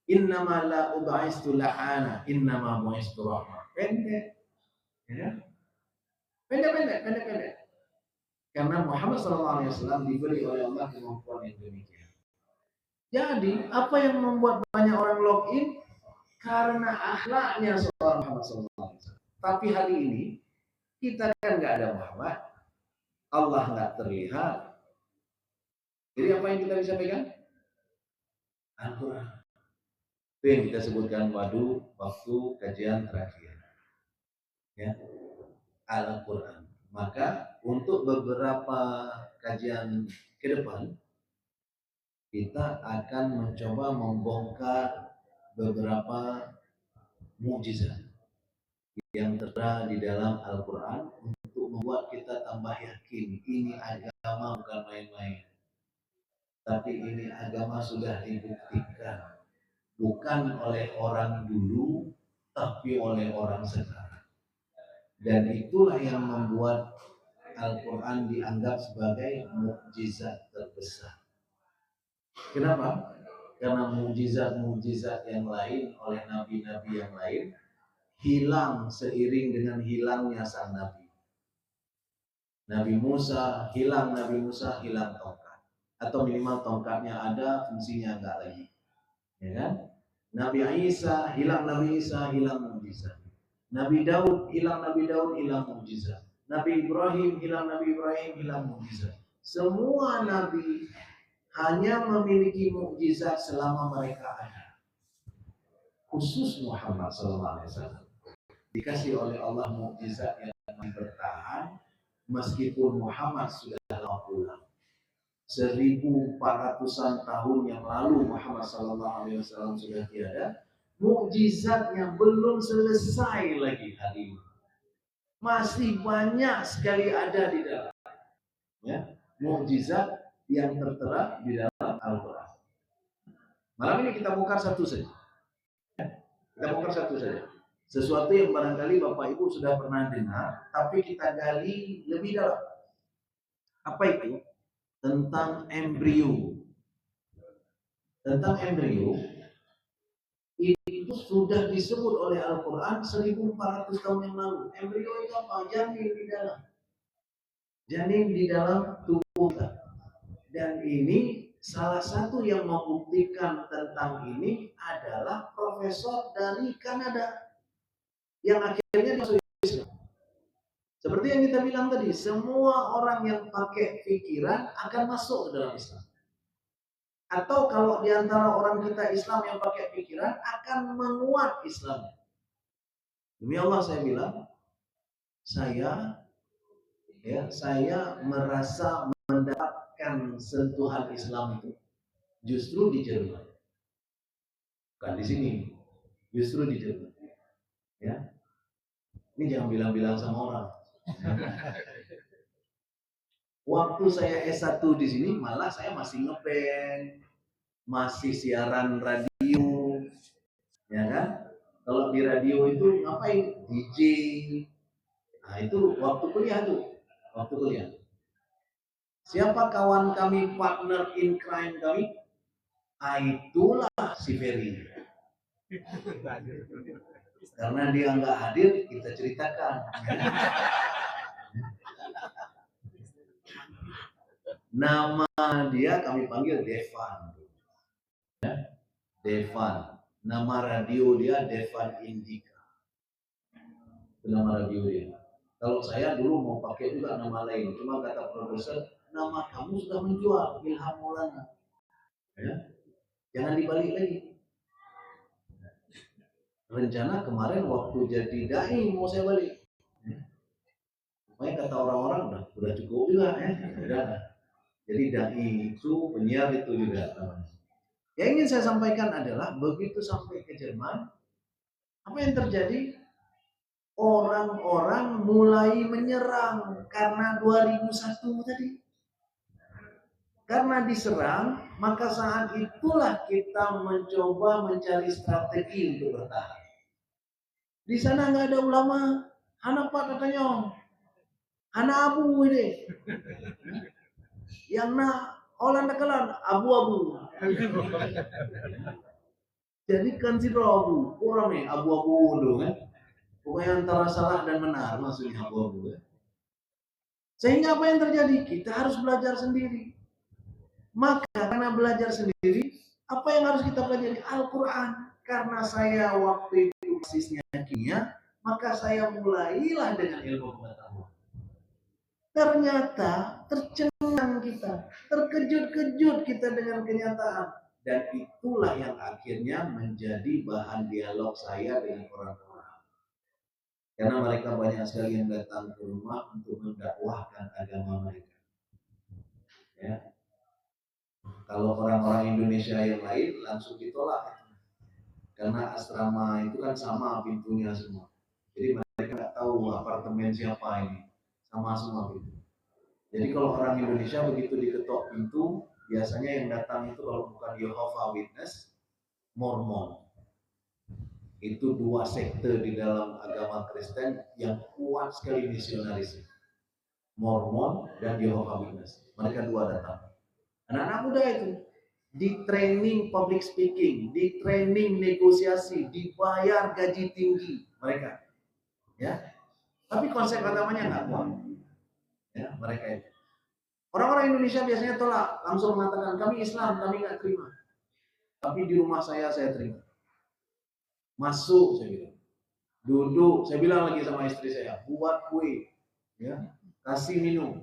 Innama la uba'istu la'ana, innama bu'istu rahmah. Pendek. Ya. Pendek. Karena Muhammad SAW diberi oleh Allah kemampuan yang demikian. Jadi, apa yang membuat banyak orang login? Karena akhlaknya seorang Muhammad SAW. Tapi hari ini, kita kan nggak ada Muhammad, Allah nggak terlihat. Jadi apa yang kita bisa pegang? Al-Quran. Itu yang kita sebutkan waktu kajian terakhir. Ya, Al-Quran. Maka untuk beberapa kajian ke depan, kita akan mencoba membongkar beberapa mukjizat yang terdapat di dalam Al-Quran untuk membuat kita tambah yakin ini agama bukan main-main. Tapi ini agama sudah dibuktikan bukan oleh orang dulu, tapi oleh orang sekarang. Dan itulah yang membuat Al-Quran dianggap sebagai mukjizat terbesar. Kenapa? Karena mukjizat-mukjizat yang lain oleh nabi-nabi yang lain hilang seiring dengan hilangnya sang nabi. Nabi Musa hilang tongkat, atau minimal tongkatnya ada, fungsinya enggak lagi. Ya kan? Nabi Isa hilang mukjizat. Nabi Daud hilang mukjizat. Nabi Ibrahim hilang mukjizat. Semua nabi hanya memiliki mukjizat selama mereka ada. Khusus Muhammad SAW dikasih oleh Allah mukjizat yang bertahan meskipun Muhammad sudah lama pulang. 1400-an tahun yang lalu Muhammad SAW sudah tiada. Mukjizatnya belum selesai lagi hari ini. Masih banyak sekali ada di dalam. Ya, mukjizat yang tertera di dalam Al-Quran. Malam ini kita bongkar satu saja. Sesuatu yang barangkali Bapak Ibu sudah pernah dengar, tapi kita gali lebih dalam. Apa itu? Tentang embrio. Tentang embrio, itu sudah disebut oleh Al-Quran 1400 tahun yang lalu. Embrio itu apa? Janin di dalam. Janin di dalam tubuh kita. Dan ini salah satu yang membuktikan tentang ini adalah profesor dari Kanada yang akhirnya masuk Islam. Seperti yang kita bilang tadi, semua orang yang pakai pikiran akan masuk ke dalam Islam. Atau kalau di antara orang kita Islam yang pakai pikiran akan menguat Islam. Demi Allah saya bilang, saya merasa mendapatkan sentuhan Islam itu justru di Jerman. Bukan di sini, justru di Jerman. Ya. Ini jangan bilang-bilang sama orang. Waktu saya S1 di sini malah saya masih ngeband, masih siaran radio, ya kan? Kalau di radio itu ngapain? DJ. Nah itu waktu kuliah tuh, waktu kuliah. Siapa kawan kami, partner in crime kami? Itulah si Ferry. Karena dia nggak hadir, kita ceritakan. Nama dia kami panggil Devan. Devan. Nama radio dia Devan Indika. Itu nama radio dia. Kalau saya dulu mau pakai juga nama lain, cuma kata produser, nama kamu sudah menjual, Ilham Maulana. Ya? Jangan dibalik lagi. Rencana kemarin waktu jadi dai mau saya balik. Makanya kata orang-orang udah cukup juga ya. Udah. Jadi dai itu penyiar itu juga. Yang ingin saya sampaikan adalah begitu sampai ke Jerman, apa yang terjadi? Orang-orang mulai menyerang karena 2001 tadi. Karena diserang, maka saat itulah kita mencoba mencari strategi untuk bertahan. Di sana nggak ada ulama, anak pak katanya, anak abu ini, yang nak Holanda kelan abu-abu. Jadi kan si abu, orang nih abu-abu dulu kan. Pokoknya antara salah dan benar maksudnya abu-abu kan. Sehingga apa yang terjadi? Kita harus belajar sendiri. Maka karena belajar sendiri, apa yang harus kita pelajari? Al-Quran. Karena saya waktu itu basisnya kimia, maka saya mulailah dengan ilmu pengetahuan. Ternyata tercengang kita, terkejut-kejut kita dengan kenyataan. Dan itulah yang akhirnya menjadi bahan dialog saya dengan orang-orang. Karena mereka banyak sekali yang datang ke rumah untuk mendakwahkan agama mereka. Ya. Kalau orang-orang Indonesia yang lain langsung ditolak. Karena asrama itu kan sama pintunya semua. Jadi mereka nggak tahu apartemen siapa ini. Sama semua pintu. Jadi kalau orang Indonesia begitu diketok pintu, biasanya yang datang itu kalau bukan Jehovah Witness, Mormon. Itu dua sekte di dalam agama Kristen yang kuat sekali misionaris. Mormon dan Jehovah Witness. Mereka dua datang. Anak-anak muda itu di training public speaking, di training negosiasi, dibayar gaji tinggi mereka. Ya. Tapi konsep agamanya nggak kuat. Ya, mereka itu. Orang-orang Indonesia biasanya tolak, langsung mengatakan kami Islam, kami nggak terima. Tapi di rumah saya terima. Masuk saya bilang. Duduk, saya bilang lagi sama istri saya, buat kue, ya, kasih minum.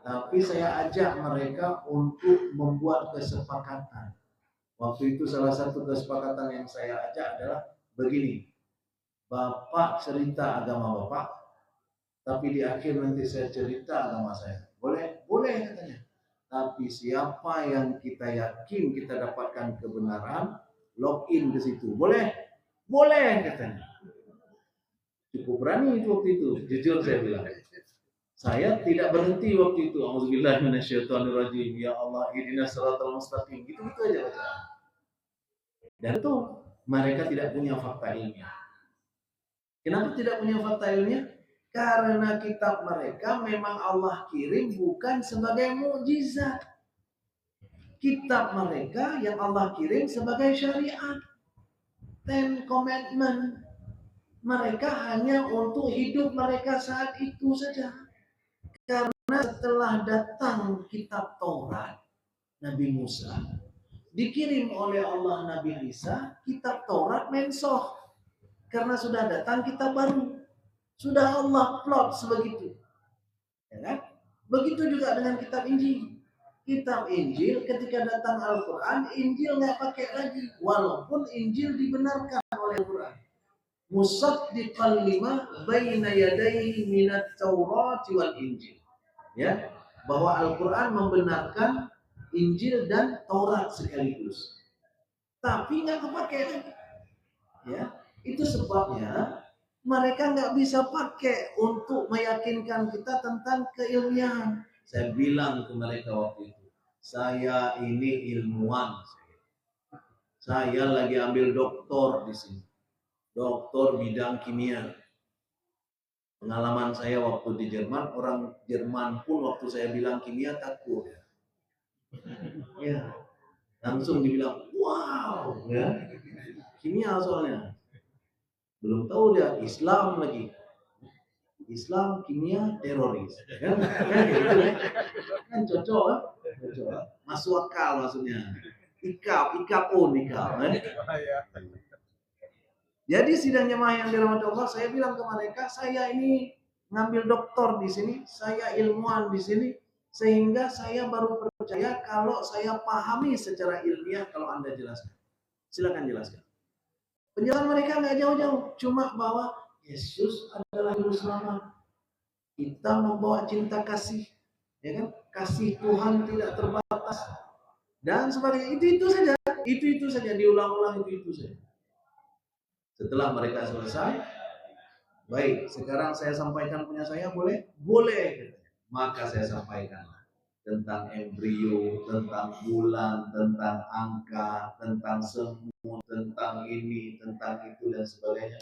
Tapi saya ajak mereka untuk membuat kesepakatan. Waktu itu salah satu kesepakatan yang saya ajak adalah begini. Bapak cerita agama Bapak, tapi di akhir nanti saya cerita agama saya. Boleh? Boleh katanya. Tapi siapa yang kita yakin kita dapatkan kebenaran, login ke situ. Boleh? Boleh katanya. Cukup berani itu waktu itu, jujur saya bilang. Saya tidak berhenti waktu itu. Auzubillahi minasyaitonirrajim. Ya Allah, ihdinas shiratal mustaqim. Gitu-gitu aja baca. Dan itu mereka tidak punya fakta ilmiah. Kenapa tidak punya fakta ilmiah? Karena kitab mereka memang Allah kirim bukan sebagai mukjizat. Kitab mereka yang Allah kirim sebagai syariat, Ten Commandment. Mereka hanya untuk hidup mereka saat itu saja. Karena setelah datang kitab Taurat, Nabi Musa, dikirim oleh Allah Nabi Isa, kitab Taurat mensoh. Karena sudah datang kitab baru. Sudah Allah plot sebegitu. Ya kan? Begitu juga dengan kitab Injil. Kitab Injil ketika datang Al-Quran, Injil nggak pakai lagi. Walaupun Injil dibenarkan oleh Al-Quran. Musaddiqan lima baina yadayhi minat Taurati wal Injil. Ya, bahwa Al-Quran membenarkan Injil dan Taurat sekaligus. Tapi nggak kepake lagi. Ya, itu sebabnya mereka nggak bisa pakai untuk meyakinkan kita tentang keilmiahan. Saya bilang ke mereka waktu itu, saya ini ilmuwan. Saya lagi ambil doktor di sini, doktor bidang kimia. Pengalaman saya waktu di Jerman, orang Jerman pun waktu saya bilang kimia takut. Ya, langsung dibilang, wow, ya, kimia soalnya. Belum tahu dia Islam lagi. Islam, kimia, teroris. Kan gitu ya. Kan cocok kan? Cocok. Masuk akal maksudnya. Ikap. Jadi sidang jemaah yang dirahmati Allah, saya bilang ke mereka, saya ini ngambil doktor di sini, saya ilmuwan di sini, sehingga saya baru percaya kalau saya pahami secara ilmiah kalau Anda jelaskan. Silakan jelaskan. Penjelasan mereka nggak jauh-jauh, cuma bahwa Yesus adalah juru selamat. Kita membawa cinta kasih, ya kan? Kasih Tuhan tidak terbatas dan sebagainya. Itu saja diulang-ulang itu saja. Setelah mereka selesai, baik, sekarang saya sampaikan punya saya, boleh? Boleh. Maka saya sampaikan tentang embrio, tentang bulan, tentang angka, tentang semut, tentang ini, tentang itu dan sebagainya.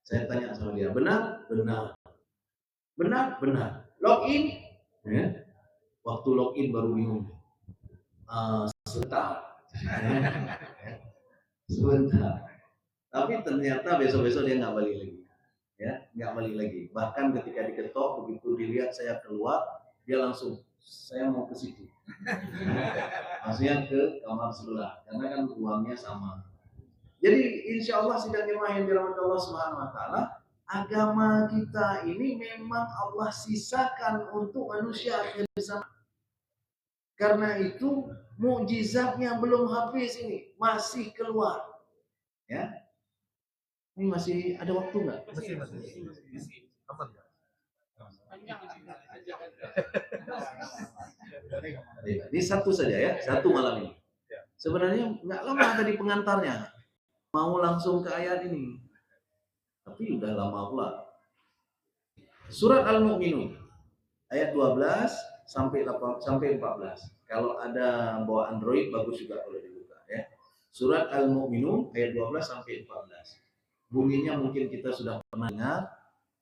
Saya tanya sama dia, benar? Login? Ya. Waktu login baru bingung. Sebentar. Tapi ternyata besok-besok dia nggak balik lagi. Ya, nggak balik lagi. Bahkan ketika diketok, begitu dilihat saya keluar, dia langsung, saya mau ke situ. Maksudnya ke kamar sebelah, karena kan ruangnya sama. Jadi insya Allah sidang jemaah yang dirahmati Allah Subhanahu Wa Taala, agama kita ini memang Allah sisakan untuk manusia akhir zaman. Karena itu mukjizatnya belum habis ini, masih keluar. Ya, ini masih ada waktu nggak? Masih. Aman nggak? Ini satu saja ya, satu malam ini. Sebenarnya nggak lama tadi pengantarnya, mau langsung ke ayat ini, tapi udah lama pula. Surat Al-Mu'minun ayat 12 sampai 14. Kalau ada bawa Android bagus juga kalau dibuka ya. Surat Al-Mu'minun ayat 12 sampai 14. Bunyinya mungkin kita sudah pernah dengar.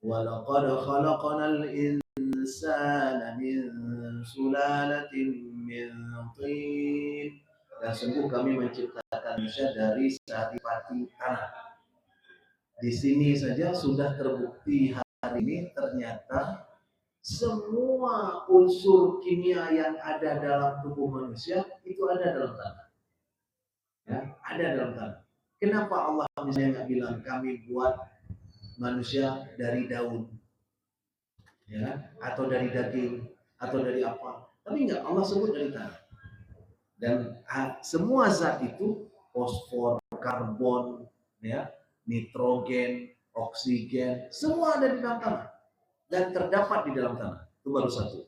Walaqad khalaqnal insana min sulalatin min tin. Dan sungguh kami menciptakan manusia dari saripati tanah. Di sini saja sudah terbukti hari ini ternyata semua unsur kimia yang ada dalam tubuh manusia itu ada dalam tanah. Ya, ada dalam tanah. Kenapa Allah misalnya nggak bilang kami buat manusia dari daun, ya, atau dari daging, atau dari apa? Tapi enggak, Allah sebut dari tanah. Dan semua zat itu, fosfor, karbon, ya, nitrogen, oksigen, semua ada di dalam tanah dan terdapat di dalam tanah. Itu baru satu.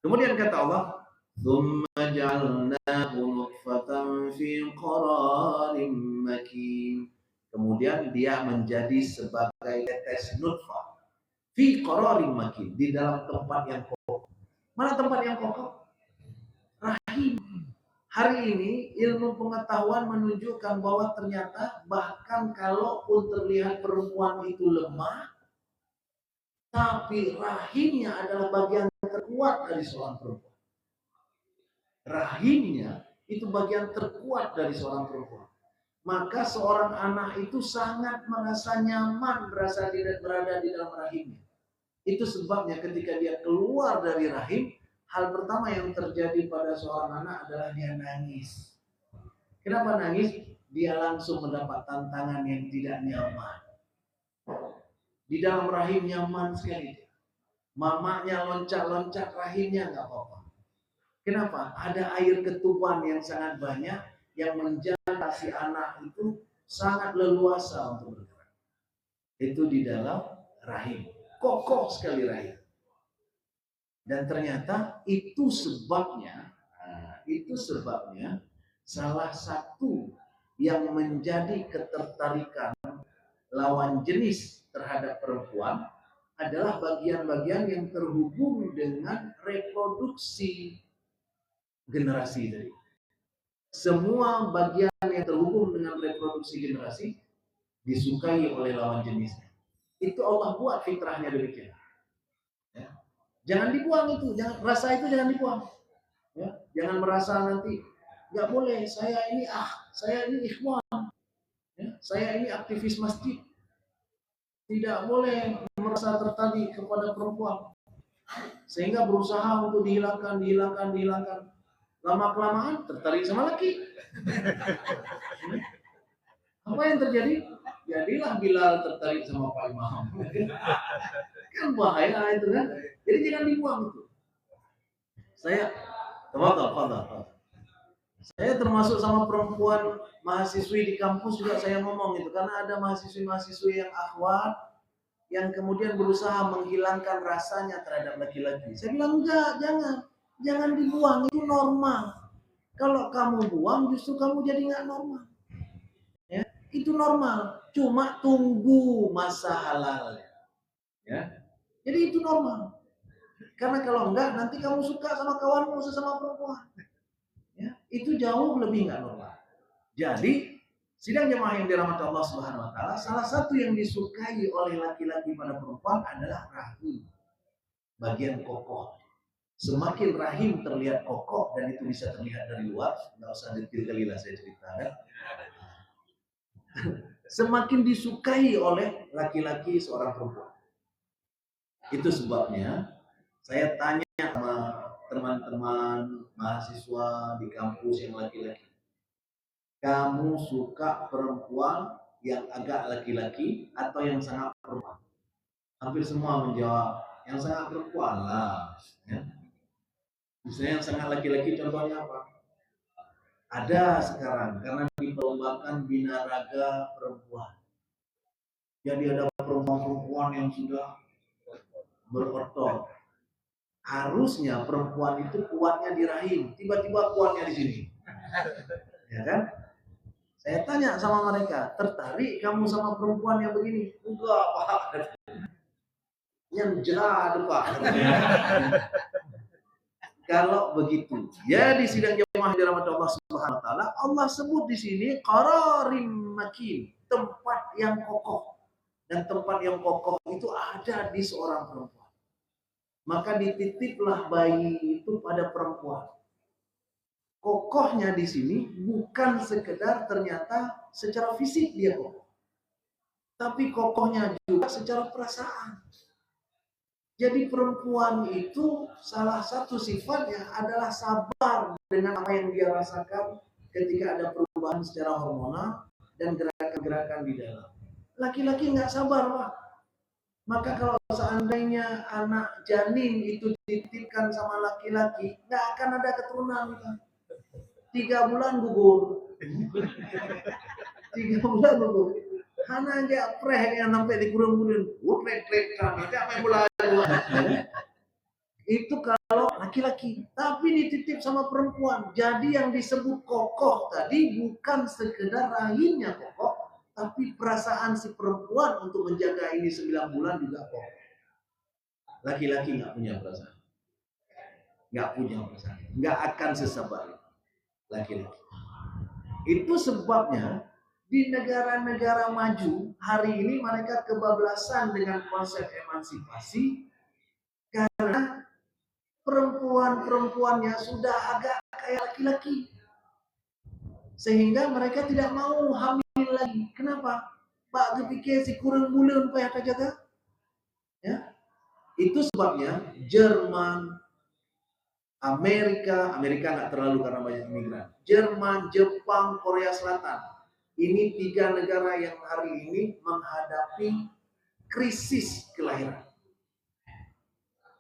Kemudian kata Allah, "Tsumma ja'alnahu nutfatan fi qararin makin." Kemudian dia menjadi sebagai tetes nutfah fi qararin makin, di dalam tempat yang kokoh. Mana tempat yang kokoh? Rahim. Hari ini ilmu pengetahuan menunjukkan bahwa ternyata bahkan kalaupun terlihat perempuan itu lemah, tapi rahimnya adalah bagian terkuat dari seorang perempuan. Rahimnya itu bagian terkuat dari seorang perempuan. Maka seorang anak itu sangat merasa nyaman berada di dalam rahimnya. Itu sebabnya ketika dia keluar dari rahim, hal pertama yang terjadi pada seorang anak adalah dia nangis. Kenapa nangis? Dia langsung mendapat tantangan yang tidak nyaman. Di dalam rahim nyaman sekali. Mamanya loncat-loncat, rahimnya nggak apa-apa. Kenapa? Ada air ketuban yang sangat banyak yang menjaga si anak itu sangat leluasa untuk bergerak. Itu di dalam rahim. Kokoh sekali rahim. Dan ternyata itu sebabnya salah satu yang menjadi ketertarikan lawan jenis terhadap perempuan adalah bagian-bagian yang terhubung dengan reproduksi generasi tadi. Semua bagian yang terhubung dengan reproduksi generasi disukai oleh lawan jenisnya. Itu Allah buat fitrahnya demikian. Ya. Jangan dibuang itu, rasa itu jangan dibuang. Ya. Jangan merasa nanti nggak boleh, saya ini ikhwan, ya. Saya ini aktivis masjid, tidak boleh merasa tertarik kepada perempuan, sehingga berusaha untuk dihilangkan. Lama-kelamaan tertarik sama laki. Apa yang terjadi? Jadilah Bilal tertarik sama Pak Imam. Kan bahaya itu kan. Jadi jangan dibuang itu. Saya termasuk sama perempuan mahasiswi di kampus juga saya ngomong itu, karena ada mahasiswi yang akhwat yang kemudian berusaha menghilangkan rasanya terhadap laki-laki. Saya bilang enggak, jangan dibuang, itu normal. Kalau kamu buang justru kamu jadi nggak normal. Ya, itu normal. Cuma tunggu masa halalnya. Ya, jadi itu normal. Karena kalau enggak nanti kamu suka sama kawanmu sesama perempuan. Ya, itu jauh lebih nggak normal. Jadi sidang jemaah yang dirahmati Allah Subhanahu Wa Taala, salah satu yang disukai oleh laki-laki pada perempuan adalah rahim, bagian kokoh. Semakin rahim terlihat kokoh, dan itu bisa terlihat dari luar, nggak usah detail kali lah saya ceritakan. Semakin disukai oleh laki-laki seorang perempuan. Itu sebabnya saya tanya sama teman-teman mahasiswa di kampus yang laki-laki, kamu suka perempuan yang agak laki-laki atau yang sangat perempuan? Hampir semua menjawab yang sangat perempuan lah. Ya. Misalnya yang sangat laki-laki contohnya apa? Ada sekarang karena diperlombakan binaraga perempuan. Jadi ada perempuan yang sudah berotot. Harusnya perempuan itu kuatnya di rahim, tiba-tiba kuatnya di sini. Ya kan? Saya tanya sama mereka, tertarik kamu sama perempuan yang begini? Enggak, Pak. Yang jahat, Pak. Kalau begitu, ya di sidang jemaah dirahmati Allah Subhanahu Wa Taala, Allah sebut di sini qararim makin, tempat yang kokoh. Dan tempat yang kokoh itu ada di seorang perempuan. Maka dititiplah bayi itu pada perempuan. Kokohnya di sini bukan sekedar ternyata secara fisik dia kokoh, tapi kokohnya juga secara perasaan. Jadi perempuan itu salah satu sifatnya adalah sabar dengan apa yang dia rasakan ketika ada perubahan secara hormonal dan gerakan-gerakan di dalam. Laki-laki nggak sabar, Pak. Maka kalau seandainya anak janin itu dititipkan sama laki-laki, nggak akan ada keturunan. 3 bulan gugur. 3 bulan gugur. Hana aja preh yang sampai dikurung-kurung. Trek-trekan. Nanti apa yang mulai. Itu kalau laki-laki. Tapi dititip sama perempuan. Jadi yang disebut kokoh tadi bukan sekedar rahimnya kokoh, tapi perasaan si perempuan untuk menjaga ini 9 bulan juga kokoh. Laki-laki nggak punya perasaan. Nggak punya perasaan. Nggak akan sesabar. laki-laki. Itu sebabnya di negara-negara maju hari ini mereka kebablasan dengan konsep emansipasi karena perempuan-perempuannya sudah agak kayak laki-laki. Sehingga mereka tidak mau hamil lagi. Kenapa? Pak kepikir si kurang bulan payah jaga. Ya. Itu sebabnya Jerman, Amerika nggak terlalu karena banyak imigran. Jerman, Jepang, Korea Selatan. Ini 3 negara yang hari ini menghadapi krisis kelahiran.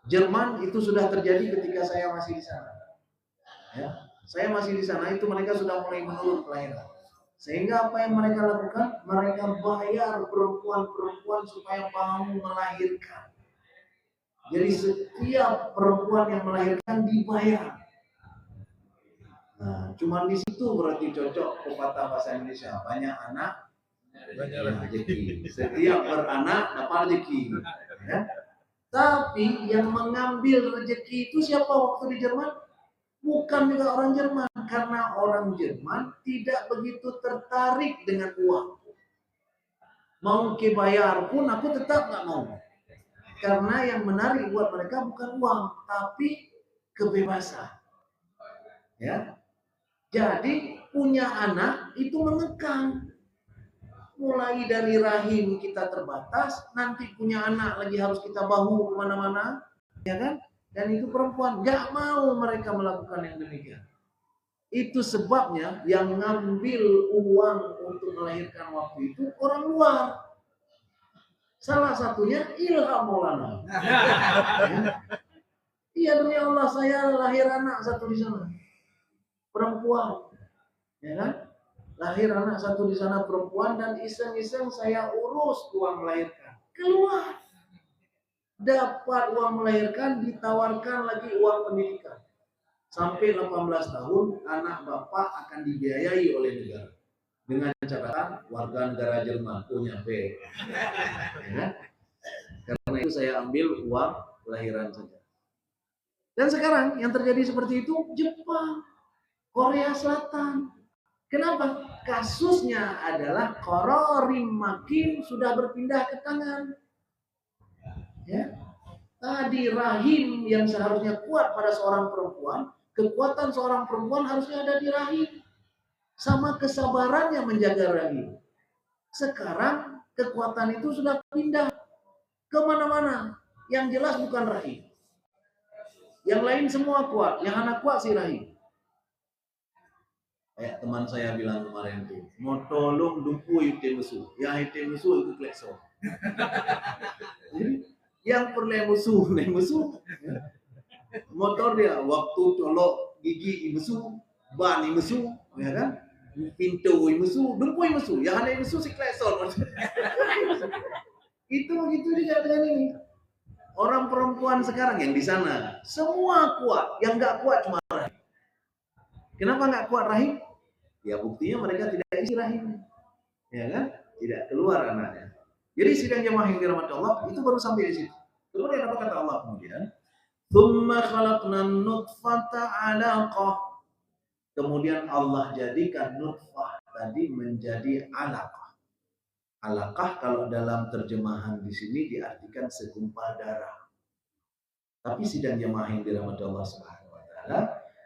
Jerman itu sudah terjadi ketika saya masih di sana. Ya, saya masih di sana itu mereka sudah mulai menurun kelahiran. Sehingga apa yang mereka lakukan? Mereka bayar perempuan-perempuan supaya mau melahirkan. Jadi setiap perempuan yang melahirkan dibayar. Nah, cuman di situ berarti cocok pepatah bahasa Indonesia, banyak anak banyak rezeki. Setiap beranak dapat rezeki. Ya. Tapi yang mengambil rezeki itu siapa waktu di Jerman? Bukan juga orang Jerman, karena orang Jerman tidak begitu tertarik dengan uang. Mau kebayar pun aku tetap nggak mau. Karena yang menarik buat mereka bukan uang, tapi kebebasan. Ya. Jadi punya anak itu mengekang. Mulai dari rahim kita terbatas, nanti punya anak lagi harus kita bahu kemana-mana, ya kan? Dan itu perempuan, nggak mau mereka melakukan yang demikian. Itu sebabnya yang ngambil uang untuk melahirkan waktu itu orang luar. Salah satunya Ilham Maulana. Iya demi Allah saya lahir anak satu di sana, perempuan, ya kan? Lahir anak satu di sana perempuan dan iseng-iseng saya urus uang melahirkan. Keluar. Dapat uang melahirkan, ditawarkan lagi uang pendidikan. Sampai 18 tahun anak bapak akan dibiayai oleh negara. Dengan catatan warga negara Jerman punya B. Ya. Karena itu saya ambil uang kelahiran saja. Dan sekarang yang terjadi seperti itu Jepang, Korea Selatan. Kenapa? Kasusnya adalah kororim makin sudah berpindah ke tangan. Ya. Tadi rahim yang seharusnya kuat pada seorang perempuan, kekuatan seorang perempuan harusnya ada di rahim. Sama kesabarannya menjaga rahim. Sekarang kekuatan itu sudah pindah kemana-mana. Yang jelas bukan rahim. Yang lain semua kuat, yang anak kuat si rahim. Kayak teman saya bilang kemarin tuh, mau tolong dumpu ite musuh, yang ite musuh itu klekson. Yang perlu musuh, motor dia waktu colok gigi musuh, ban musuh, ya kan? Pintu musuh, dumpu musuh, yang ada musuh si klekson. Itu begitu juga dengan ini. Orang perempuan sekarang yang di sana semua kuat, yang nggak kuat cuma rahim. Kenapa nggak kuat rahim? Ya buktinya mereka tidak isi rahim, ya kan? Tidak keluar anaknya. Jadi sidang jamaah yang dirahmati Allah itu baru sampai di situ. Kemudian apa kata Allah kemudian? Tsumma khalaqnan nutfata 'alaqah. Kemudian Allah jadikan nutfah tadi menjadi 'alaqah. 'Alaqah kalau dalam terjemahan di sini diartikan segumpal darah. Tapi sidang jamaah yang dirahmati Allah Subhanahu wa taala,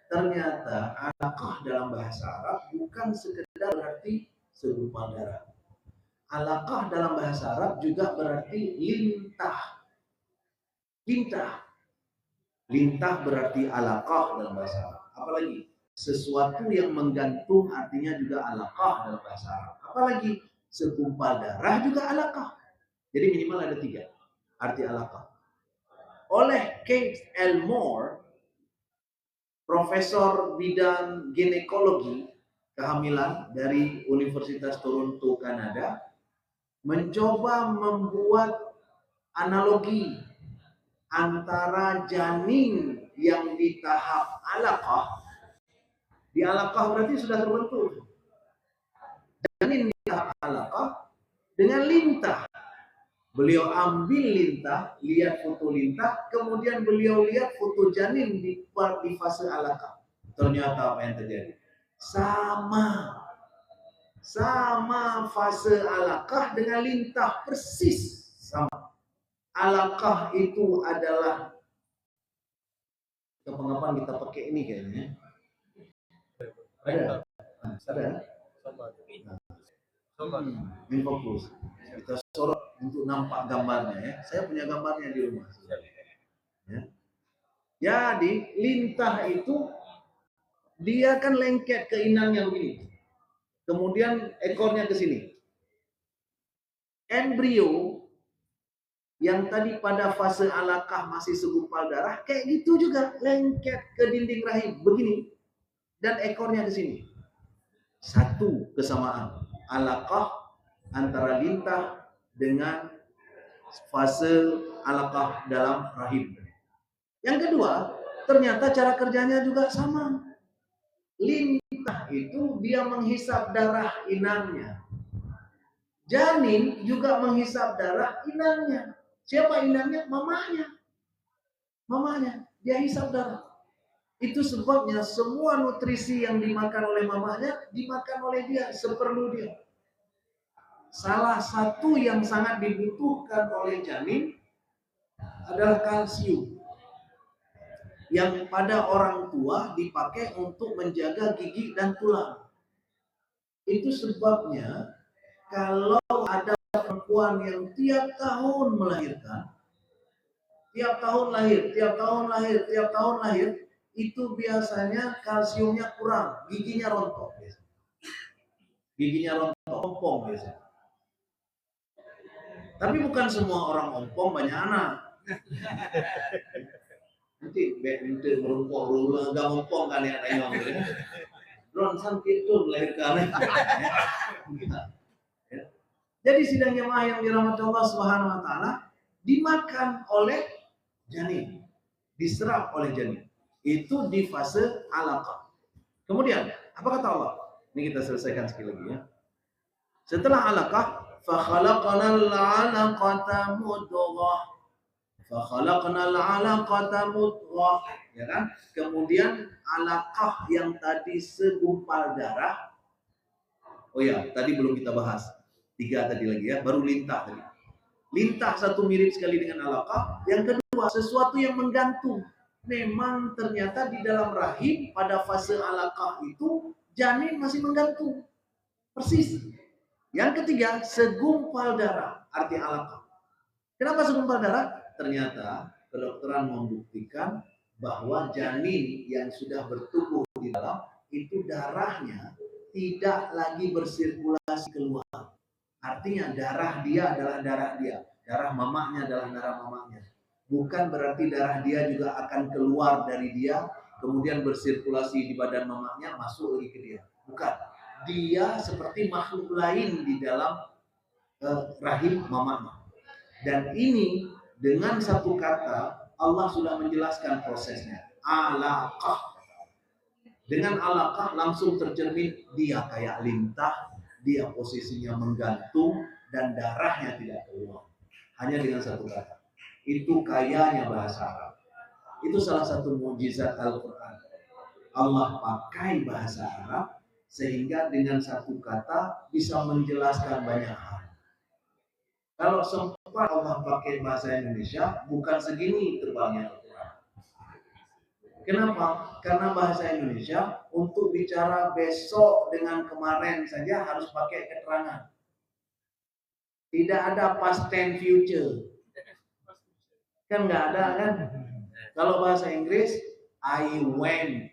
ternyata 'alaqah dalam bahasa Arab bukan sekedar berarti segumpal darah. 'Alaqah dalam bahasa Arab juga berarti lintah. Lintah berarti 'alaqah dalam bahasa Arab. Apalagi sesuatu yang menggantung artinya juga 'alaqah dalam bahasa Arab. Apalagi segumpal darah juga 'alaqah. Jadi minimal ada 3 arti 'alaqah. Oleh Keith Elmore, profesor bidang ginekologi kehamilan dari Universitas Toronto, Kanada, mencoba membuat analogi antara janin yang di tahap 'alaqah. Di 'alaqah berarti sudah terbentuk. Janin di tahap 'alaqah dengan lintah. Beliau ambil lintah, lihat foto lintah, kemudian beliau lihat foto janin di fase 'alaqah. Ternyata apa yang terjadi? Sama fase alaqah dengan lintah, persis sama. Alaqah itu adalah kapan-kapan kita pakai ini kayaknya. Ada? Ini fokus. Kita sorot untuk nampak gambarnya ya. Saya punya gambarnya di rumah. Ya. Jadi lintah itu dia kan lengket ke inangnya begini. Kemudian ekornya ke sini. Embrio yang tadi pada fase alaqah masih segumpal darah, kayak gitu juga lengket ke dinding rahim begini dan ekornya ke sini. Satu kesamaan alaqah antara lintah dengan fase alaqah dalam rahim. Yang kedua, ternyata cara kerjanya juga sama. Lintah itu dia menghisap darah inangnya. Janin juga menghisap darah inangnya. Siapa inangnya? Mamanya. Dia hisap darah. Itu sebabnya semua nutrisi yang dimakan oleh mamanya dimakan oleh dia seperlu dia. Salah satu yang sangat dibutuhkan oleh janin adalah kalsium, yang pada orang tua dipakai untuk menjaga gigi dan tulang. Itu sebabnya kalau ada perempuan yang tiap tahun melahirkan, tiap tahun lahir, itu biasanya kalsiumnya kurang, giginya rontok. Giginya rontok, ompong biasanya. Tapi bukan semua orang ompong banyak anak. Nanti bente merumpok dulu, enggak ompong kan ya tayang. Ron sakit tuh melahirkan. Jadi sidang jemaah yang dirahmati Allah Subhanahu wa taala dimakan oleh janin, diserap oleh janin. Itu di fase alaqah. Kemudian, apa kata Allah? Ini kita selesaikan sekali lagi ya. Setelah alaqah, fa khalaqnal 'alaqata mudghah. Fa khalaqnal 'alaqata mudghah, ya kan? Kemudian alaqah yang tadi segumpal darah. Oh ya, tadi belum kita bahas. 3 tadi lagi ya, baru lintah tadi. Lintah satu mirip sekali dengan alaqah, yang kedua sesuatu yang menggantung. Memang ternyata di dalam rahim pada fase alaqah itu janin masih menggantung. Persis. Yang ketiga, segumpal darah, arti alaqah. Kenapa segumpal darah? Ternyata kedokteran membuktikan bahwa janin yang sudah bertumbuh di dalam itu darahnya tidak lagi bersirkulasi keluar. Artinya darah dia adalah darah dia, darah mamanya adalah darah mamanya. Bukan berarti darah dia juga akan keluar dari dia, kemudian bersirkulasi di badan mamanya, masuk lagi ke dia. Bukan. Dia seperti makhluk lain di dalam rahim mamanya. Dan ini dengan satu kata Allah sudah menjelaskan prosesnya. Alaqah. Dengan alaqah langsung tercermin dia kayak lintah, dia posisinya menggantung dan darahnya tidak keluar. Hanya dengan satu kata. Itu kayanya bahasa Arab. Itu salah satu mukjizat Al-Quran. Allah pakai bahasa Arab sehingga dengan satu kata bisa menjelaskan banyak hal. Kalau sempat Allah pakai bahasa Indonesia, bukan segini tebalnya Al-Quran. Kenapa? Karena bahasa Indonesia untuk bicara besok dengan kemarin saja harus pakai keterangan. Tidak ada past tense future. Kan nggak ada kan? Kalau bahasa Inggris, I went.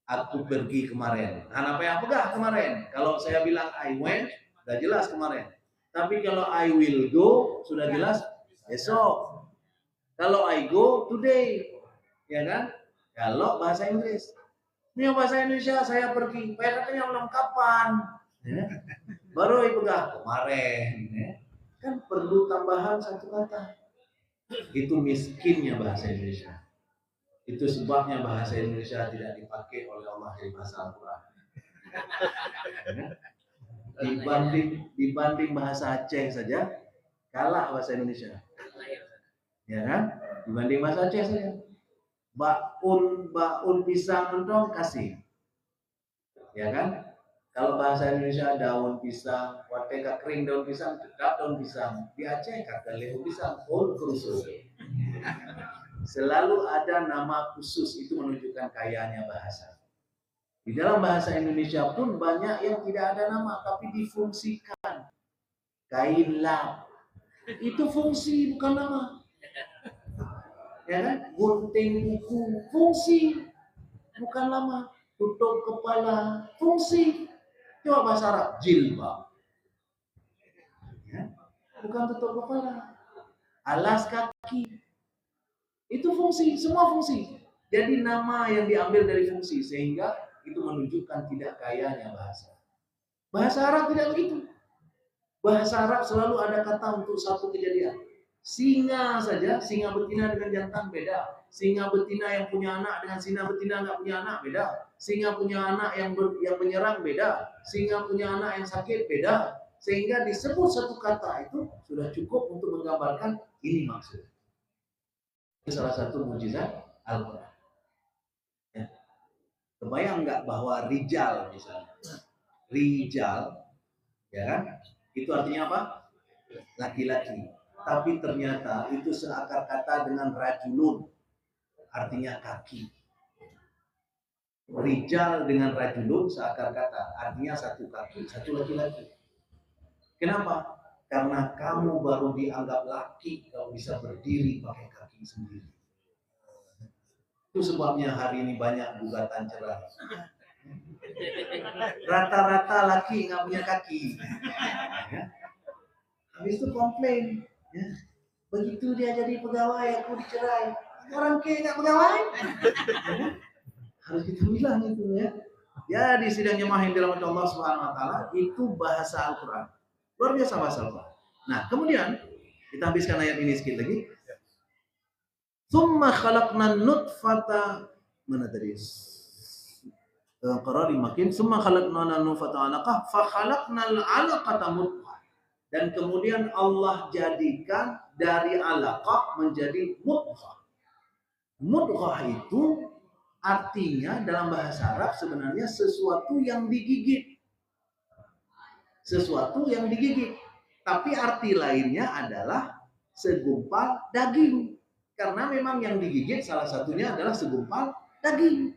Aku pergi kemarin. Nah, apa yang pegah kemarin? Kalau saya bilang I went, sudah jelas kemarin. Tapi kalau I will go, sudah jelas besok. Kalau I go today, ya kan? Kalau bahasa Inggris, ini bahasa Indonesia saya pergi, katanya belum kapan, ya? Baru pegah kemarin, ya? Kan perlu tambahan satu kata. Itu miskinnya bahasa Indonesia. Itu sebabnya bahasa Indonesia tidak dipakai oleh Allah di bahasa Al-Quran. Dibanding bahasa Aceh saja kalah bahasa Indonesia, ya kan? Dibanding bahasa Aceh saja, baun pisang dong kasih, Ya kan? Kalau bahasa Indonesia daun pisang, wateka kering daun pisang, dekat daun pisang. Di Aceh kata leho pisang, all khusus. Selalu ada nama khusus, itu menunjukkan kayanya bahasa. Di dalam bahasa Indonesia pun banyak yang tidak ada nama, tapi difungsikan. Kain lap, itu fungsi bukan nama. Ya kan? Gunting buku, fungsi bukan nama. Tutup kepala, fungsi. Coba bahasa Arab, jilbab. Ya, bukan tutup kepala. Alas kaki. Itu fungsi, semua fungsi. Jadi nama yang diambil dari fungsi, sehingga itu menunjukkan tidak kayanya bahasa. Bahasa Arab tidak begitu. Bahasa Arab selalu ada kata untuk satu kejadian. Singa saja, singa betina dengan jantan beda. Singa betina yang punya anak dengan singa betina nggak punya anak beda. Singa punya anak yang menyerang beda. Singa punya anak yang sakit beda. Sehingga disebut satu kata itu sudah cukup untuk menggambarkan ini maksud. Itu salah satu mukjizat Al-Quran. Ya. Kebayang nggak bahwa rijal misalnya, rijal, ya kan? Itu artinya apa? Laki-laki. Tapi ternyata itu seakar kata dengan rajulun, artinya kaki. Rijal dengan rajulun seakar kata, artinya satu kaki, satu laki-laki. Kenapa? Karena kamu baru dianggap laki kalau bisa berdiri pakai kaki sendiri. Itu sebabnya hari ini banyak gugatan cerai. Rata-rata laki nggak punya kaki. Habis itu komplain. Ya. Begitu dia jadi pegawai, aku dicerai. Orang kaya nggak pegawai. Harus kita bilang itu ya. Ya di sidang jemaah yang dirahmati Allah Subhanahu Wa Taala itu bahasa Al-Quran. Luar biasa bahasa Al-Quran. Nah kemudian kita habiskan ayat ini sedikit lagi. Tsumma khalaqnan nutfata mana tadi? Qarari makin. Tsumma khalaqnan nutfata 'alaqah fa khalaqnal 'alaqata mudghah. Dan kemudian Allah jadikan dari alaqah menjadi mudghah. Mudghah itu artinya dalam bahasa Arab sebenarnya sesuatu yang digigit. Sesuatu yang digigit. Tapi arti lainnya adalah segumpal daging. Karena memang yang digigit salah satunya adalah segumpal daging.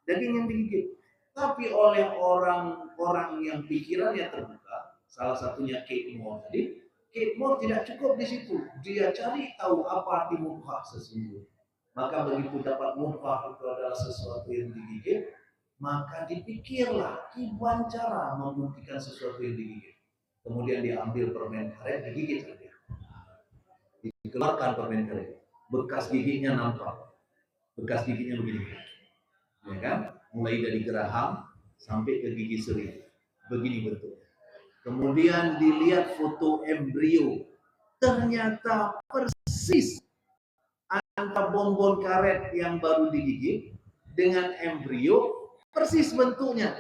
Daging yang digigit. Tapi oleh orang-orang yang pikirannya terbuka, salah satunya Kate Moore tadi. Kate Moore tidak cukup di situ. Dia cari tahu apa arti mudghah sesungguhnya. Maka begitu dapat mudghah itu adalah sesuatu yang digigit, maka dipikirlah ribuan cara membuktikan sesuatu yang digigit. Kemudian diambil permen karet, digigit saja. Dikeluarkan permen karet. Bekas giginya nampak. Bekas giginya begini. Ya kan? Mulai dari geraham sampai ke gigi seri. Begini bentuknya. Kemudian dilihat foto embrio, ternyata persis antara bonbon karet yang baru digigit dengan embrio persis bentuknya.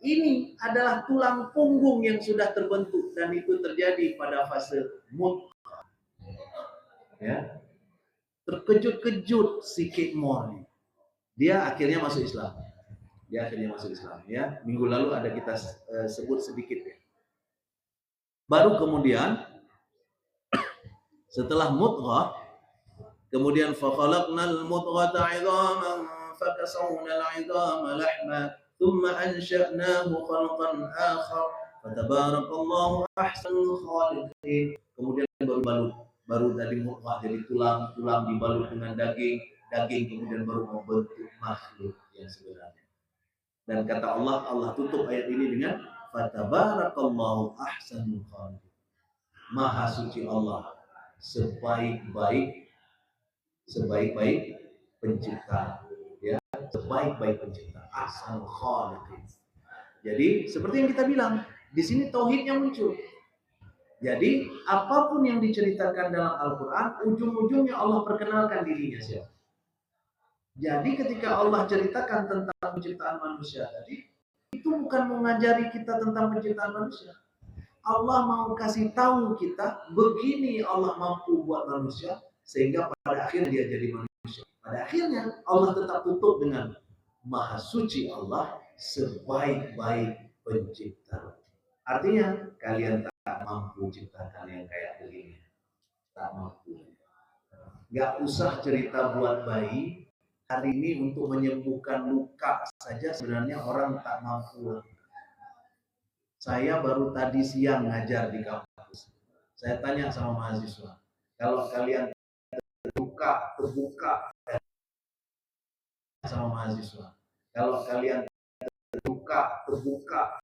Ini adalah tulang punggung yang sudah terbentuk dan itu terjadi pada fase mudghah. Ya, terkejut-kejut si Kate Moore. Dia akhirnya masuk Islam. Ya, minggu lalu ada kita sebut sedikit ya. Baru kemudian setelah mudghah, kemudian fa khalaqnal mudghata 'idhaman fakasawna al-'idhama lahma thumma ansha'nahu khalqan akhar fatabarakallahu ahsanul khaliqin. Kemudian baru dari mudghah jadi tulang dibalut dengan daging kemudian baru membentuk makhluk yang sebenarnya. Dan kata Allah tutup ayat ini dengan fatabarakallahu ahsanul khaliqin. Maha suci Allah, sebaik-baik pencipta, ya, sebaik-baik pencipta, ahsanul khaliqin. Jadi seperti yang kita bilang, di sini tauhidnya muncul. Jadi apapun yang diceritakan dalam Al-Quran, ujung-ujungnya Allah perkenalkan dirinya siapa. Jadi ketika Allah ceritakan tentang penciptaan manusia tadi, itu bukan mengajari kita tentang penciptaan manusia. Allah mau kasih tahu kita, begini Allah mampu buat manusia, sehingga pada akhirnya dia jadi manusia. Pada akhirnya Allah tetap tutup dengan Maha suci Allah sebaik-baik pencipta. Artinya kalian tak mampu ciptakan yang kayak begini. Tak mampu. Gak usah cerita buat bayi. Hari ini untuk menyembuhkan luka saja sebenarnya orang tak mampu. Saya baru tadi siang ngajar di kampus. Saya tanya sama mahasiswa, kalau kalian terbuka sama mahasiswa, kalau kalian terbuka